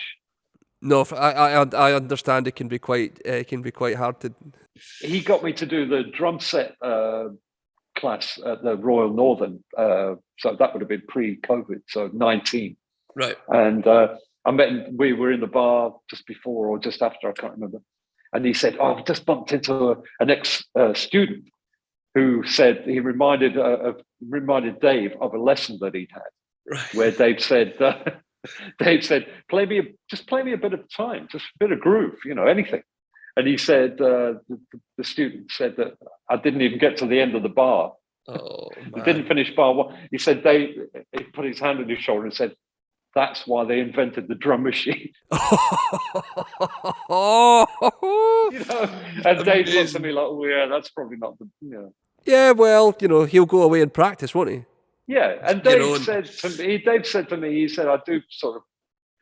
B: No, I understand it can be quite hard to.
C: He got me to do the drum set class at the Royal Northern, so that would have been pre-COVID, so 19.
E: Right.
C: And I met him. We were in the bar just before or just after, I can't remember. And he said, "Oh, I've just bumped into an ex-student." Who said he reminded Dave of a lesson that he'd had, right. Where Dave said, play me a bit of time, just a bit of groove, anything. And he said, the student said that I didn't even get to the end of the bar.
E: Oh,
C: I didn't finish bar 1. He said, Dave, he put his hand on his shoulder and said, "That's why they invented the drum machine." And Dave looks at me like, "Oh yeah, that's probably not the."
B: Yeah, well, he'll go away and practice, won't he?
C: Yeah, and Dave said to me, he said, I do sort of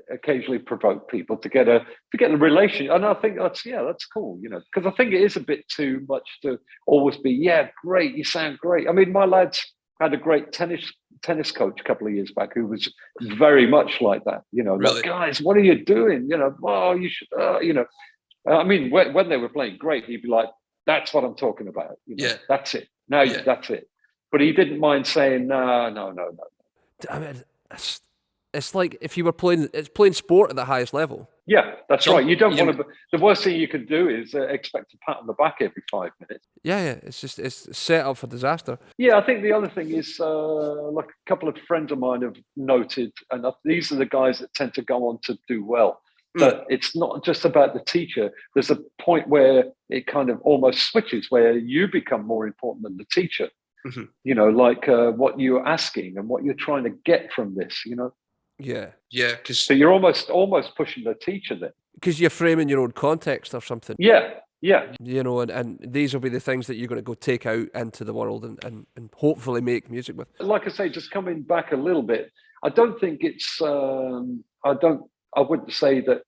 C: occasionally provoke people to get a relation, and I think that's cool, because I think it is a bit too much to always be, yeah, great, you sound great. I mean, my lads had a great tennis coach a couple of years back who was very much like that,
E: really?
C: Like, guys, what are you doing? Oh, you should, I mean, when they were playing great, he'd be like, that's what I'm talking about.
E: Yeah,
C: that's it. Now, that's it. But he didn't mind saying, no.
B: I mean, it's like if you were playing sport at the highest level.
C: Yeah, that's right. You don't want to. The worst thing you can do is expect a pat on the back every 5 minutes.
B: Yeah. It's set up for disaster.
C: Yeah, I think the other thing is, like a couple of friends of mine have noted, and these are the guys that tend to go on to do well. But it's not just about the teacher. There's a point where it kind of almost switches, where you become more important than the teacher. Mm-hmm. Like what you're asking and what you're trying to get from this.
B: Yeah.
E: Because
C: so you're almost pushing the teacher then.
B: Because you're framing your own context or something.
C: Yeah.
B: And these will be the things that you're going to go take out into the world and hopefully make music with.
C: Like I say, just coming back a little bit, I don't think it's. I wouldn't say that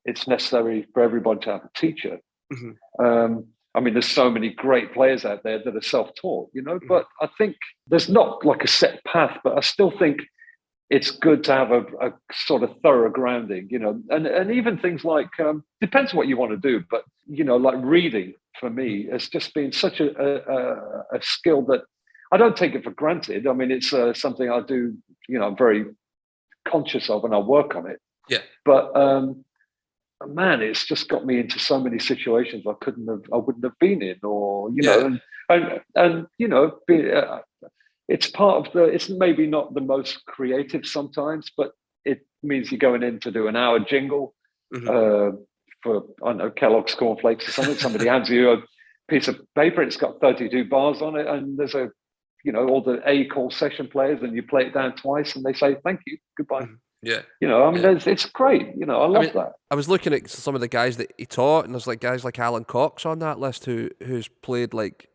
C: it's necessary for everybody to have a teacher. Mm-hmm. I mean, there's so many great players out there that are self-taught, mm-hmm. But I think there's not like a set path, but I still think it's good to have a sort of thorough grounding, and even things like, depends what you want to do, but, like reading for me has just been such a skill that I don't take it for granted. I mean, it's something I do, I'm very conscious of, and I work on it.
E: Yeah.
C: But man, it's just got me into so many situations I wouldn't have been in, or it's part of it's maybe not the most creative sometimes, but it means you're going in to do an hour jingle for, I don't know, Kellogg's cornflakes or something. Somebody hands you a piece of paper, it's got 32 bars on it, and there's all the A-call session players, and you play it down twice and they say thank you, goodbye.
E: Yeah.
C: It's great. I love that.
B: I was looking at some of the guys that he taught, and there's like guys like Alan Cox on that list who's played like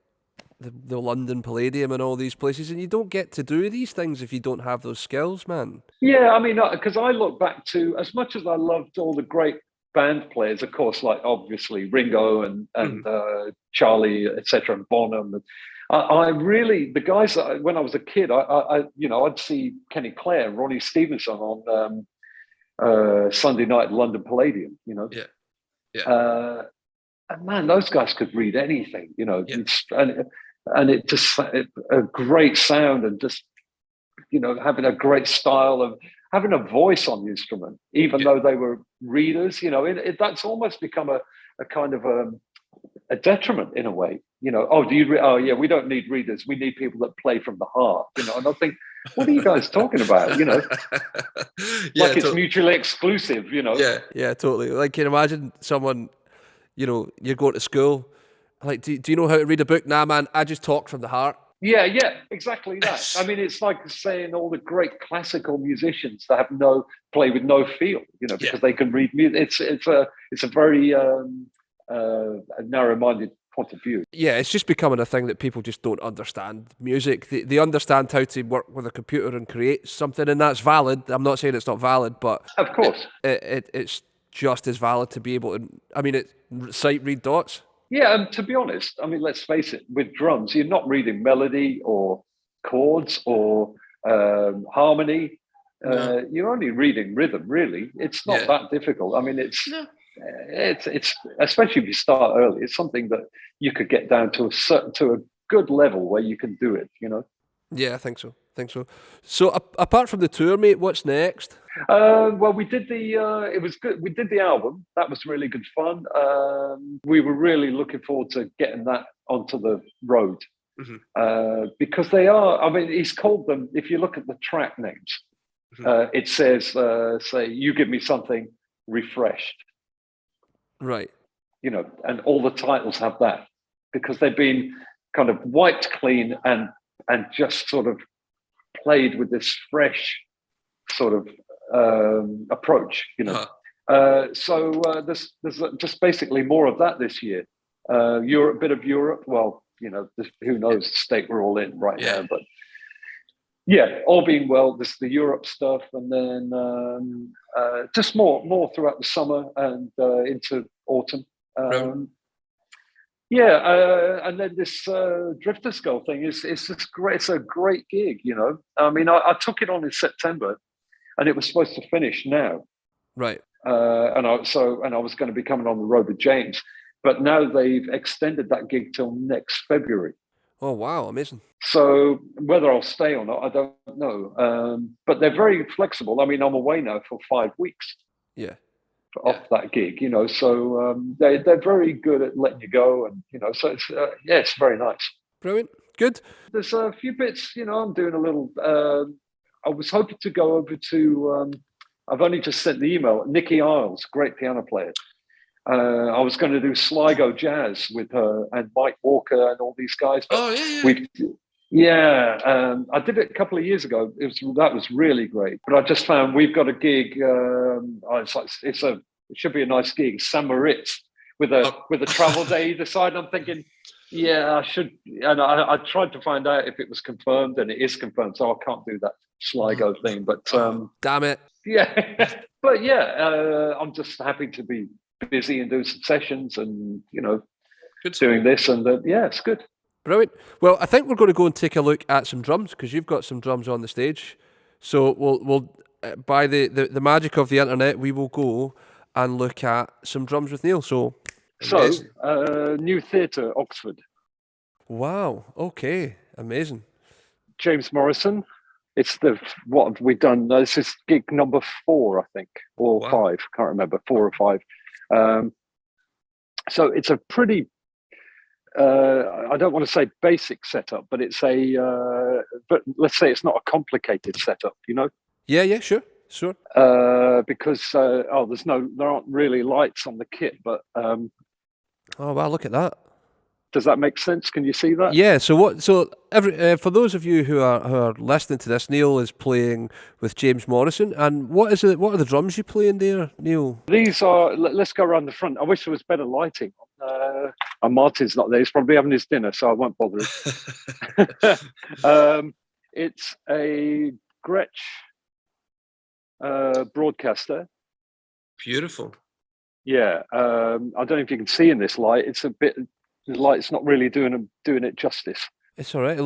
B: the London Palladium and all these places, and you don't get to do these things if you don't have those skills, man.
C: Yeah, I mean, because I look back to, as much as I loved all the great band players, of course, like obviously Ringo and Charlie, etc., and Bonham. I really, the guys that when I was a kid, I'd see Kenny Clare, Ronnie Stevenson on Sunday night at London Palladium. And man, those guys could read anything. And it just a great sound, and just having a great style of having a voice on the instrument, even though they were readers. That's almost become a kind of a detriment in a way. We don't need readers. We need people that play from the heart. And I think, what are you guys talking about? Like it's mutually exclusive.
B: Yeah, totally. Like, can you imagine someone, you're going to school, like, do you know how to read a book? Nah, man, I just talk from the heart.
C: Yeah, exactly that. I mean, it's like saying all the great classical musicians that have play with no feel, because they can read music. It's a very narrow-minded point of view.
B: Yeah, it's just becoming a thing that people just don't understand music. They understand how to work with a computer and create something, and that's valid. I'm not saying it's not valid, but
C: of course,
B: it's just as valid to be able to. I mean, sight read dots.
C: Yeah, and to be honest, I mean, let's face it, with drums, you're not reading melody or chords or harmony. No. You're only reading rhythm, really. It's not that difficult. I mean, it's especially if you start early, it's something that you could get down to a good level where you can do it,
B: Yeah, I think so. So apart from the tour, mate, what's next?
C: Well, we did it was good. We did the album. That was really good fun. We were really looking forward to getting that onto the road, because they are, I mean, he's called them, if you look at the track names, it says, say, you give me something refreshed.
B: Right.
C: And all the titles have that, because they've been kind of wiped clean and just sort of played with this fresh sort of approach, So there's just basically more of that this year. Europe, bit of Europe. Well, who knows the state we're all in right now, but yeah, all being well, this the Europe stuff, and then just more throughout the summer and into autumn. And then this Drifter Skull thing is just great. It's a great gig, I mean, I took it on in September, and it was supposed to finish now,
B: right?
C: And I was going to be coming on the road with James, but now they've extended that gig till next February.
B: Oh wow, amazing!
C: So whether I'll stay or not, I don't know. But they're very flexible. I mean, I'm away now for 5 weeks.
B: Yeah.
C: Off that gig, so they're very good at letting you go, and so it's it's very nice.
B: Brilliant, good.
C: There's a few bits, I'm doing a little. I was hoping to go over to. I've only just sent the email. Nikki Isles, great piano player. I was going to do Sligo Jazz with her and Mike Walker and all these guys.
E: Oh yeah.
C: I did it a couple of years ago. That was really great. But I just found we've got a gig. It should be a nice gig. San Moritz with a travel day either side. And I'm thinking, I should. And I tried to find out if it was confirmed, and it is confirmed. So I can't do that Sligo thing. But
B: damn it.
C: Yeah. But I'm just happy to be busy and do some sessions, and doing this, and it's good.
B: Brilliant. Well, I think we're going to go and take a look at some drums, because you've got some drums on the stage. So we'll by the magic of the internet, we will go and look at some drums with Neal. So
C: New Theatre, Oxford.
B: Wow. Okay. Amazing.
C: James Morrison. It's what have we done? This is gig number 4, I think, or 5. Can't remember, 4 or 5. So it's a pretty. I don't want to say basic setup, but it's but let's say it's not a complicated setup, you know?
B: Yeah, sure.
C: Because there aren't really lights on the kit, but
B: oh wow, look at that.
C: Does that make sense? Can you see that?
B: Yeah. So for those of you who are listening to this, Neal is playing with James Morrison, and what are the drums you playing there, Neal?
C: These are. Let's go around the front. I wish there was better lighting. And Martin's not there. He's probably having his dinner, so I won't bother him. It's a Gretsch broadcaster.
E: Beautiful.
C: Yeah. I don't know if you can see in this light. It's a bit. The light's not really doing it justice.
B: It's all right.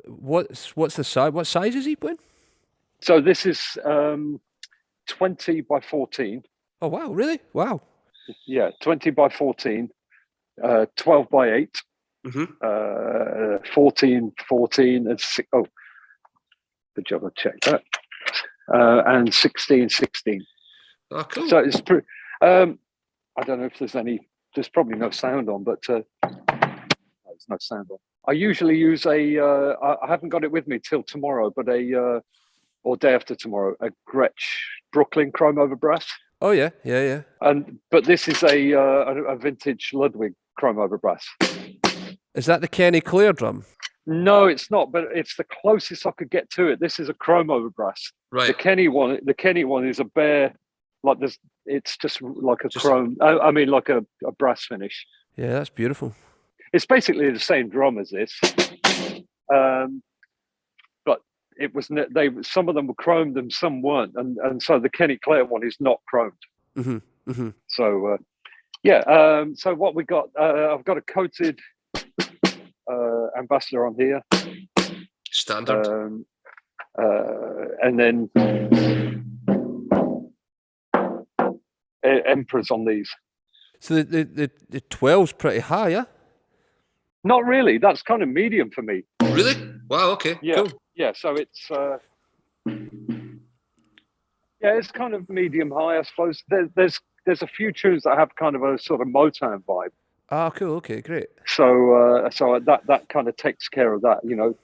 B: What's the size? What size is he playing?
C: So this is 20 by 14.
B: Oh wow! Really? Wow.
C: Yeah, 20 by 14, 12 by 8, 14, and 6. Oh, good job, I checked that. And 16.
E: Oh, cool.
C: So it's pretty. I don't know if there's probably no sound on, but there's no sound on. I usually use I haven't got it with me till tomorrow, but or day after tomorrow, a Gretsch Brooklyn chrome over brass.
B: Oh yeah.
C: But this is a vintage Ludwig chrome over brass.
B: Is that the Kenny Clare drum?
C: No, it's not. But it's the closest I could get to it. This is a chrome over brass.
E: Right.
C: The Kenny one is a bare, like this. It's just like a chrome. I mean, like a brass finish.
B: Yeah, that's beautiful.
C: It's basically the same drum as this. But it was some of them were chromed and some weren't, and so the Kenny Clare one is not chromed.
B: Mm-hmm.
C: So so what we got, I've got a coated Ambassador on here,
E: standard,
C: and then Emperors on these.
B: So the 12's pretty high, yeah?
C: Not really. That's kind of medium for me.
E: Really? Wow. Okay.
C: Yeah.
E: Cool.
C: Yeah. So it's it's kind of medium high, I suppose. There's a few tunes that have kind of a sort of Motown vibe.
B: Ah, cool. Okay, great.
C: So that kind of takes care of that, you know.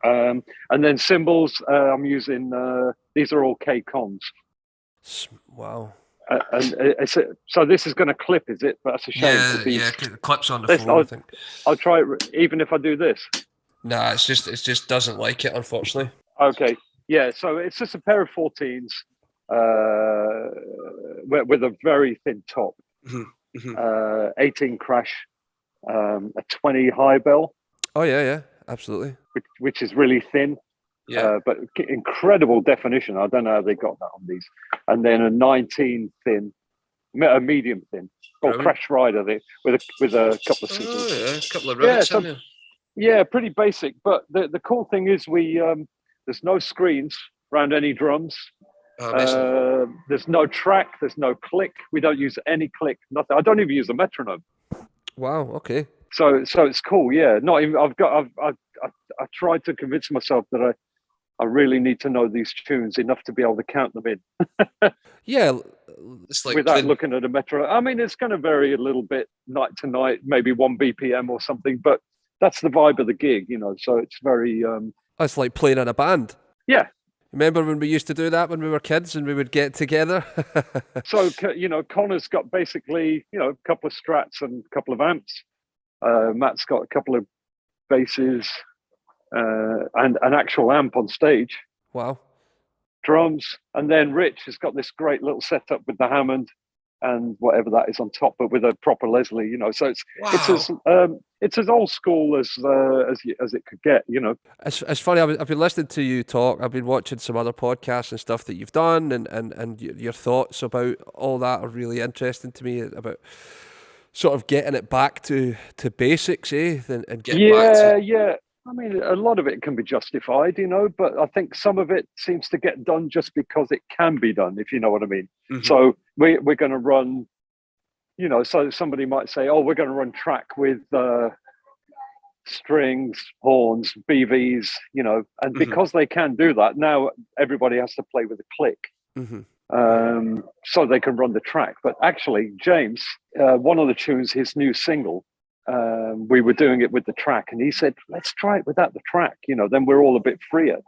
C: And then cymbals, I'm using. These are all K-Cons.
B: Wow.
C: So this is going to clip, is it? But that's a shame.
E: Yeah, it clips on the floor. I think.
C: I'll try it, even if I do this.
E: Nah, it just doesn't like it, unfortunately.
C: Okay. Yeah. So it's just a pair of 14s with a very thin top. 18 crash, a 20 high bell.
B: Oh yeah, absolutely.
C: Which is really thin.
E: Yeah.
C: But incredible definition. I don't know how they got that on these. And then a 19 thin, a medium thin, or Crash Rider with a couple of scissors.
E: Oh yeah, a couple of rivets in there.
C: Yeah, pretty basic. But the cool thing is there's no screens around any drums. There's no track. There's no click. We don't use any click. Nothing. I don't even use a metronome.
B: Wow. Okay.
C: So it's cool. Yeah. Not even. I tried to convince myself that I really need to know these tunes enough to be able to count them in.
B: Yeah.
E: It's like
C: without looking at a metronome. I mean, it's going to vary a little bit night to night, maybe 1 BPM or something, but that's the vibe of the gig, you know. So it's very.
B: It's like playing in a band.
C: Yeah.
B: Remember when we used to do that when we were kids and we would get together?
C: So, you know, Connor's got basically, you know, a couple of Strats and a couple of amps. Matt's got a couple of basses and an actual amp on stage.
B: Wow.
C: Drums. And then Rich has got this great little setup with the Hammond and whatever that is on top, but with a proper Leslie, you know. So it's as old school as it could get, you know.
B: It's funny. I've been listening to you talk. I've been watching some other podcasts and stuff that you've done, and your thoughts about all that are really interesting to me. About sort of getting it back to basics, and
E: getting back to...
C: Yeah. I mean, a lot of it can be justified, you know, but I think some of it seems to get done just because it can be done, if you know what I mean. Mm-hmm. So we're going to run, you know, so somebody might say, oh, we're going to run track with strings, horns, BVs, and because they can do that, now everybody has to play with a click. So they can run the track. But actually, James, one of the tunes, his new single, we were doing it with the track, and he said, let's try it without the track, then we're all a bit freer.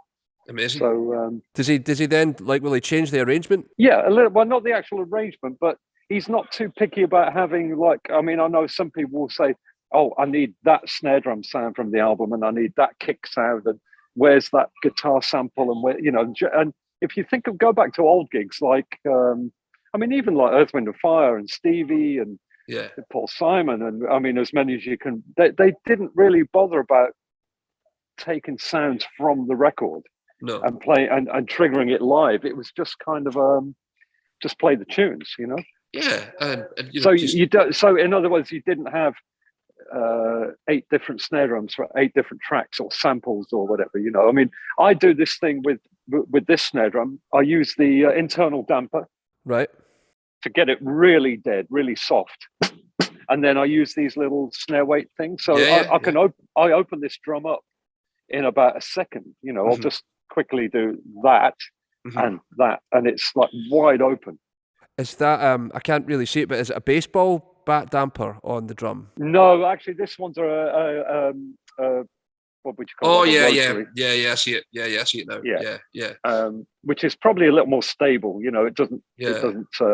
E: Amazing.
C: So
B: does he then, like, will he change the arrangement?
C: Yeah, a little. Well, not the actual arrangement, but he's not too picky about having, like, I mean, I know some people will say, oh, I need that snare drum sound from the album, and I need that kick sound, and where's that guitar sample, and where, and if you go back to old gigs, like, I mean, even like Earth, Wind and Fire and Stevie and Paul Simon, and I mean, as many as you can, they didn't really bother about taking sounds from the record and play and triggering it live. It was just kind of just play the tunes,
E: Yeah,
C: so in other words, you didn't have 8 different snare drums for 8 different tracks or samples or whatever. I mean, I do this thing with this snare drum. I use the internal damper,
B: right,
C: to get it really dead, really soft, and then I use these little snare weight things. So I open this drum up in about a second. I'll just quickly do that and that, and it's like wide open.
B: Is that I can't really see it, but is it a baseball bat damper on the drum?
C: No, actually, this one's a what would you call it?
E: I see it. I see it now. Yeah.
C: Which is probably a little more stable. It doesn't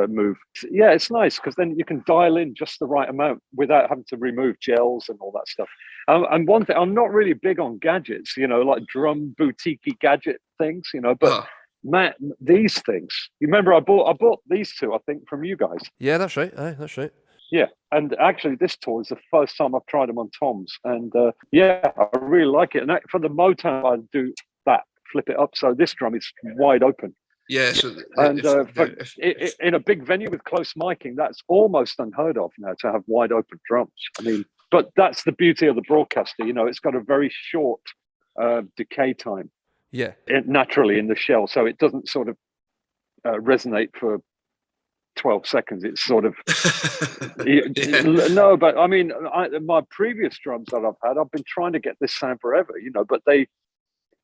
C: move. Yeah, it's nice because then you can dial in just the right amount without having to remove gels and all that stuff. And one thing, I'm not really big on gadgets, like drum boutique gadget things, but Matt, these things. You remember I bought these 2, I think, from you guys.
B: Yeah, that's right. That's right.
C: Yeah, and actually this tour is the first time I've tried them on toms, and I really like it. And for the Motown, I do that, flip it up, so this drum is wide open.
E: Yeah, so
C: in a big venue with close miking, that's almost unheard of now to have wide open drums. I mean, but that's the beauty of the broadcaster. It's got a very short decay time.
B: Yeah,
C: naturally in the shell, so it doesn't sort of resonate for 12 seconds. It's sort of no, but I mean, my previous drums that I've had, I've been trying to get this sound forever, but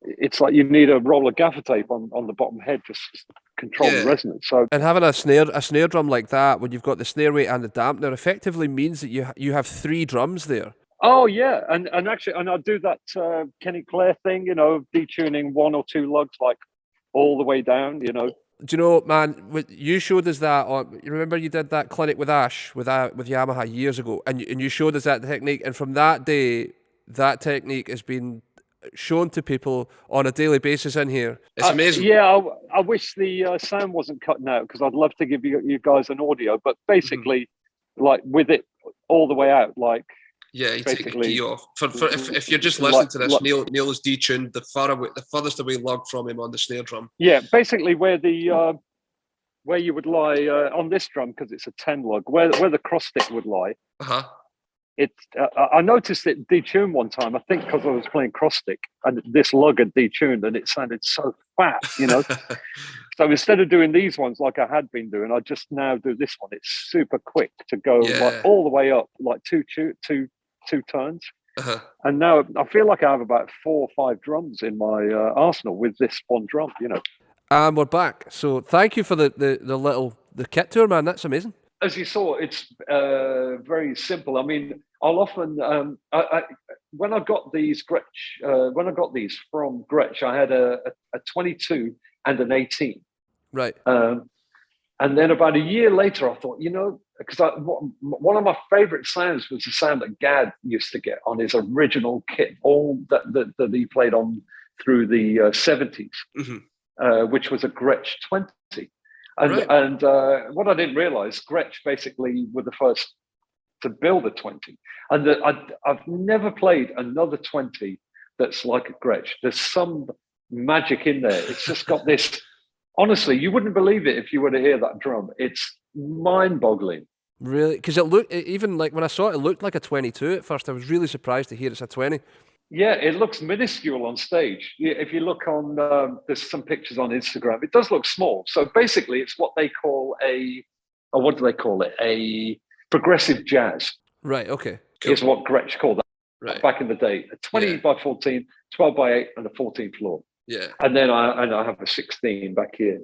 C: it's like you need a roll of gaffer tape on the bottom head just to control the resonance. So, and
B: having a snare drum like that, when you've got the snare weight and the dampener, effectively means that you have 3 drums there.
C: Oh yeah, and actually, I do that Kenny Clare thing, detuning 1 or 2 lugs like all the way down,
B: Do you know, man, you showed us that you remember you did that clinic with Ash with Yamaha years ago, and you showed us that technique, and from that day, that technique has been shown to people on a daily basis in here.
E: It's amazing.
C: Yeah, I wish the sound wasn't cutting out, because I'd love to give you guys an audio, but basically, like with it all the way out, like.
E: Yeah, you take the key off. If you're just listening to this, Neal is detuned the furthest away lug from him on the snare drum.
C: Yeah, basically where you would lie on this drum, because it's a 10 lug, where the cross stick would lie. I noticed it detuned one time, I think because I was playing cross stick, and this lug had detuned, and it sounded so fat, So instead of doing these ones like I had been doing, I just now do this one. It's super quick to go like all the way up, like two turns. And now I feel like I have about 4 or 5 drums in my arsenal with this one drum,
B: And we're back. So thank you for the kit tour, man. That's amazing.
C: As you saw, it's very simple. I mean, I'll often when I got these from Gretsch, I had a 22 and an 18.
B: Right.
C: And then about a year later, I thought, because one of my favorite sounds was the sound that Gad used to get on his original kit, all that he played on through the 70s, which was a Gretsch 20. And what I didn't realize, Gretsch basically were the first to build a 20. And I've never played another 20 that's like a Gretsch. There's some magic in there. It's just got this. Honestly, you wouldn't believe it if you were to hear that drum. It's mind-boggling.
B: Really? Because it looked, even like when I saw it, it looked like a 22 at first. I was really surprised to hear it's a 20.
C: Yeah, it looks minuscule on stage. If you look on, there's some pictures on Instagram. It does look small. So basically, it's what they call a progressive jazz.
B: Right, okay.
C: Is what Gretsch called that. back in the day. A 20 by 14, 12 by 8, and a 14 floor.
E: Yeah.
C: And then I have a 16 back here,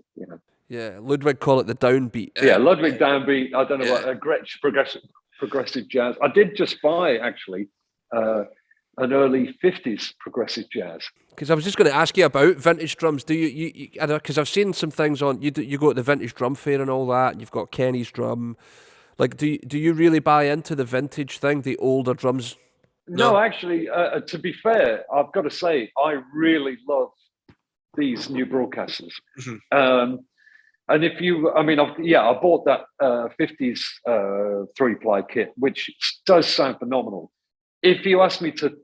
B: Yeah, Ludwig call it the downbeat.
C: Yeah, Ludwig downbeat. I don't know what a Gretsch progressive jazz. I did just buy actually an early 50s progressive jazz.
B: Because I was just going to ask you about vintage drums. Do you because I've seen some things on you go to the vintage drum fair and all that. And you've got Kenny's drum. Like, do you really buy into the vintage thing, the older drums?
C: No, actually, to be fair, I've got to say I really love these new broadcasters. Mm-hmm. And if you, I bought that 50s 3-ply kit, which does sound phenomenal. If you asked me to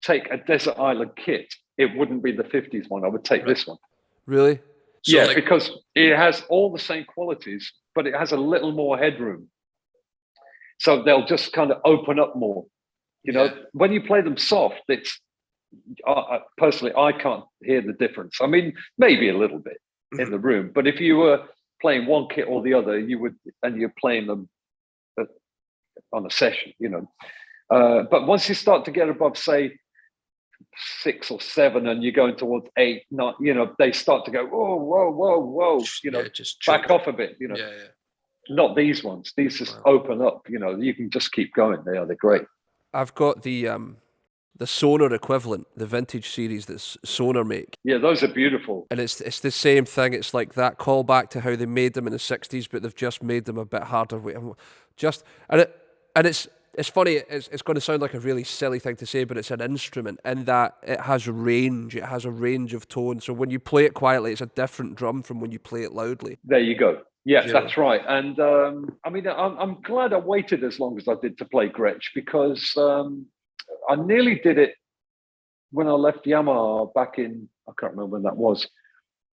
C: take a Desert Island kit, it wouldn't be the 50s one. I would take this one.
B: Really?
C: So because it has all the same qualities, but it has a little more headroom. So they'll just kind of open up more. When you play them soft, it's personally, I can't hear the difference. I mean, maybe a little bit in the room, but if you were playing one kit or the other, you would, and you're playing them on a session, but once you start to get above, say, 6 or 7, and you're going towards 8, 9, they start to go, whoa, just back off a bit, Not these ones. These just open up, you can just keep going. They're great.
B: I've got the Sonar equivalent, the vintage series that Sonar make.
C: Yeah, those are beautiful.
B: And it's the same thing. It's like that callback to how they made them in the 60s, but they've just made them a bit harder. It's funny, it's going to sound like a really silly thing to say, but it's an instrument in that it has range. It has a range of tone. So when you play it quietly, it's a different drum from when you play it loudly.
C: There you go. Yeah, that's right. And I'm glad I waited as long as I did to play Gretsch, because I nearly did it when I left Yamaha back in, I can't remember when that was,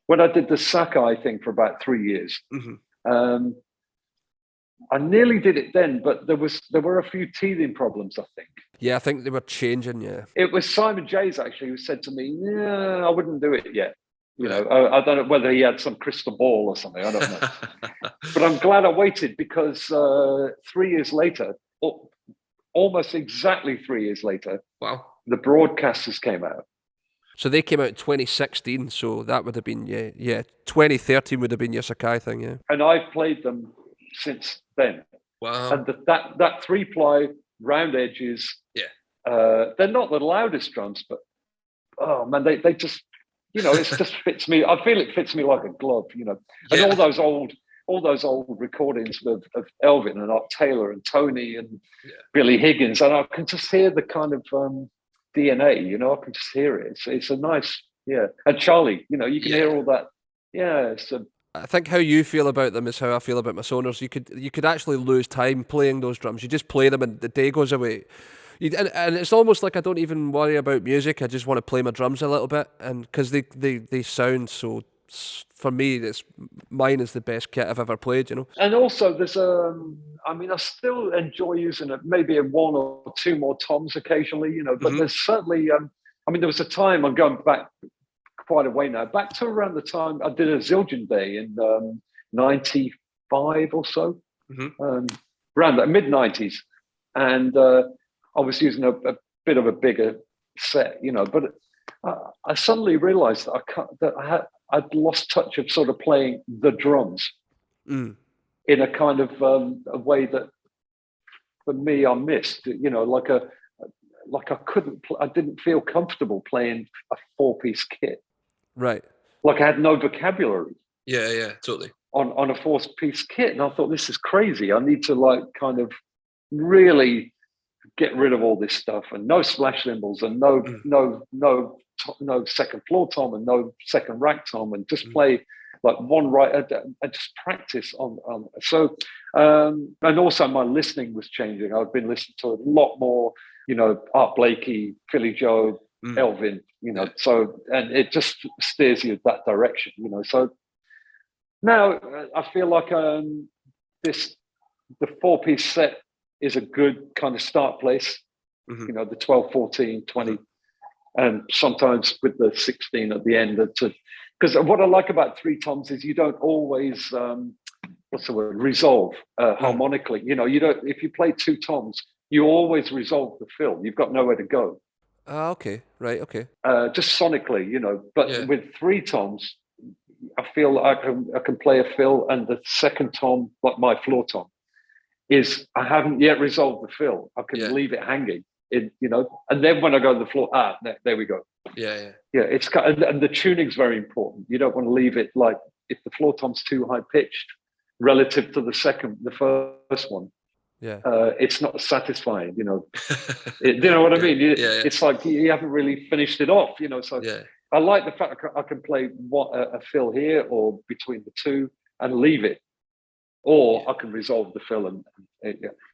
C: when I did the Sakai thing for about 3 years. Mm-hmm. I nearly did it then, but there were a few teething problems, I think.
B: Yeah, I think they were changing, yeah.
C: It was Simon Jays, actually, who said to me, I wouldn't do it yet. I don't know whether he had some crystal ball or something. I don't know. But I'm glad I waited, because 3 years later, almost exactly 3 years later, the broadcasters came out.
B: So they came out in 2016, so that would have been, 2013 would have been your Sakai thing, yeah.
C: And I've played them since then.
E: Wow.
C: And that 3-ply round edges, they're not the loudest drums, but oh man, they just, it just fits me. I feel it fits me like a glove, And all those old recordings of Elvin and Art Taylor and Tony and Billy Higgins, and I can just hear the kind of DNA, I can just hear it. It's a nice, and Charlie, you can hear all that. Yeah,
B: I think how you feel about them is how I feel about my Sonars. You could actually lose time playing those drums. You just play them and the day goes away. And it's almost like I don't even worry about music. I just want to play my drums a little bit, and because they sound so. For me, mine is the best kit I've ever played.
C: And also, there's I still enjoy using it. Maybe 1 or 2 more toms occasionally, But there's certainly, there was a time, I'm going back quite a way now, back to around the time I did a Zildjian Day in 95 or so, around the mid-90s, and I was using a bit of a bigger set, But I suddenly realised that I'd lost touch of sort of playing the drums in a kind of a way that, for me, I missed. I didn't feel comfortable playing a 4-piece kit.
B: Right.
C: Like I had no vocabulary.
E: Yeah, totally.
C: On a 4-piece kit, and I thought, this is crazy. I need to kind of really get rid of all this stuff, and no splash cymbals, and no second floor tom, and no second rack tom, and just play like one right, and just practice on. So, and also my listening was changing. I've been listening to a lot more, Art Blakey, Philly Joe, Elvin, so, and it just steers you that direction, So now I feel like the 4-piece set is a good kind of start place, the 12, 14, 20, and sometimes with the 16 at the end. Because what I like about 3 toms is you don't always, resolve harmonically. You don't, if you play 2 toms, you always resolve the fill. You've got nowhere to go.
B: Okay, right, okay.
C: Just sonically, but with 3 toms, I feel like I can play a fill, and the second tom, like my floor tom, is I haven't yet resolved the fill. I can leave it hanging, and then when I go to the floor, there we go.
E: Yeah.
C: It's and the tuning's very important. You don't want to leave it like if the floor tom's too high pitched relative to the first one.
B: Yeah,
C: it's not satisfying. You know what I mean? It's like you haven't really finished it off. So I like the fact I can play a fill here or between the two and leave it, or I can resolve the fill and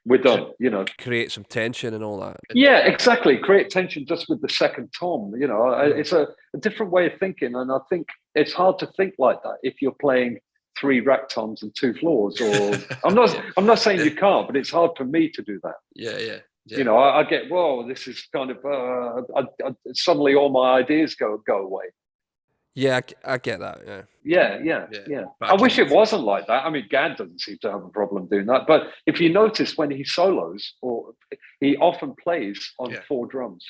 C: we're done.
B: Create some tension and all that.
C: Yeah, exactly. Create tension just with the second tom. It's a different way of thinking, and I think it's hard to think like that if you're playing 3 rack toms and 2 floors. Or I'm not saying you can't, but it's hard for me to do that.
E: Yeah.
C: I get, whoa, this is kind of suddenly all my ideas go away.
B: Yeah, I get that.
C: Yeah. I wish it wasn't like that. I mean, Gad doesn't seem to have a problem doing that. But if you notice when he solos, or he often plays on 4 drums.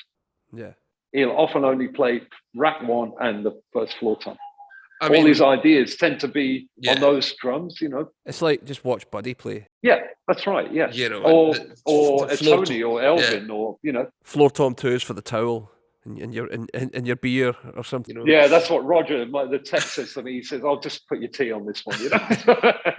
B: Yeah.
C: He'll often only play rack 1 and the first floor tom. All his ideas tend to be on those drums.
B: It's like just watch Buddy play.
C: Yeah, that's right. Yeah, or Tony or Elvin or
B: floor tom 2s for the towel. And your beer or something.
C: Yeah, that's what Roger, the text says to me. He says, "I'll just put your tea on this one."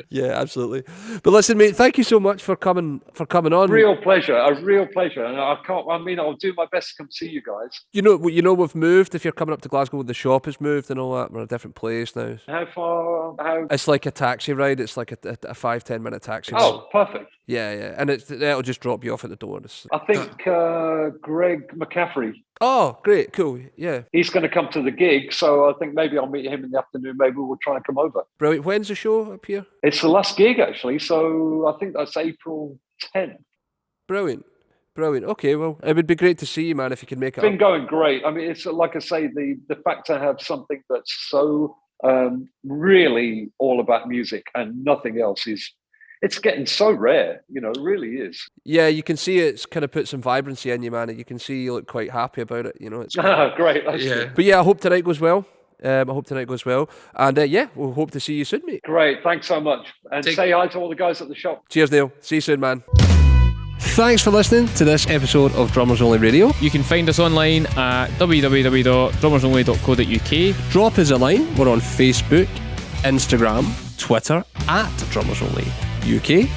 B: Yeah, absolutely. But listen, mate, thank you so much for coming on.
C: Real pleasure, and I'll do my best to come see you guys.
B: We've moved. If you're coming up to Glasgow, the shop has moved and all that. We're in a different place now.
C: How far? It's
B: like a taxi ride. It's like a 5-10 minute taxi ride.
C: Oh, perfect.
B: Yeah, and it'll just drop you off at the door.
C: I think Greg McCaffrey.
B: Oh, great, cool, yeah.
C: He's going to come to the gig, so I think maybe I'll meet him in the afternoon. Maybe we'll try and come over.
B: Brilliant. When's the show up here?
C: It's the last gig, actually, so I think that's April 10th.
B: Brilliant. Okay, well, it would be great to see you, man, if you can make it.
C: It's been going great. I mean, it's like I say, the fact to have something that's so really all about music and nothing else it's getting so rare, it really is. Yeah,
B: you can see it's kind of put some vibrancy in you, man. You can see you look quite happy about it, It's
C: great. That's good.
B: But I hope tonight goes well. And we'll hope to see you soon, mate.
C: Great, thanks so much. And say hi to all the guys at the shop.
B: Cheers, Neal. See you soon, man. Thanks for listening to this episode of Drummers Only Radio.
F: You can find us online at www.drummersonly.co.uk.
B: Drop us a line. We're on Facebook, Instagram, Twitter at Drummers Only UK.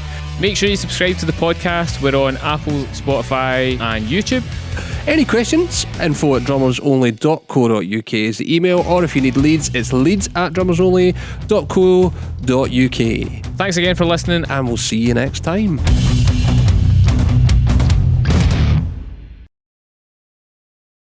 F: Make sure you subscribe to the podcast. We're on Apple, Spotify and YouTube.
B: Any questions? info@drummersonly.co.uk is the email, or if you need leads, it's leads@drummersonly.co.uk.
F: Thanks again for listening,
B: and we'll see you next time.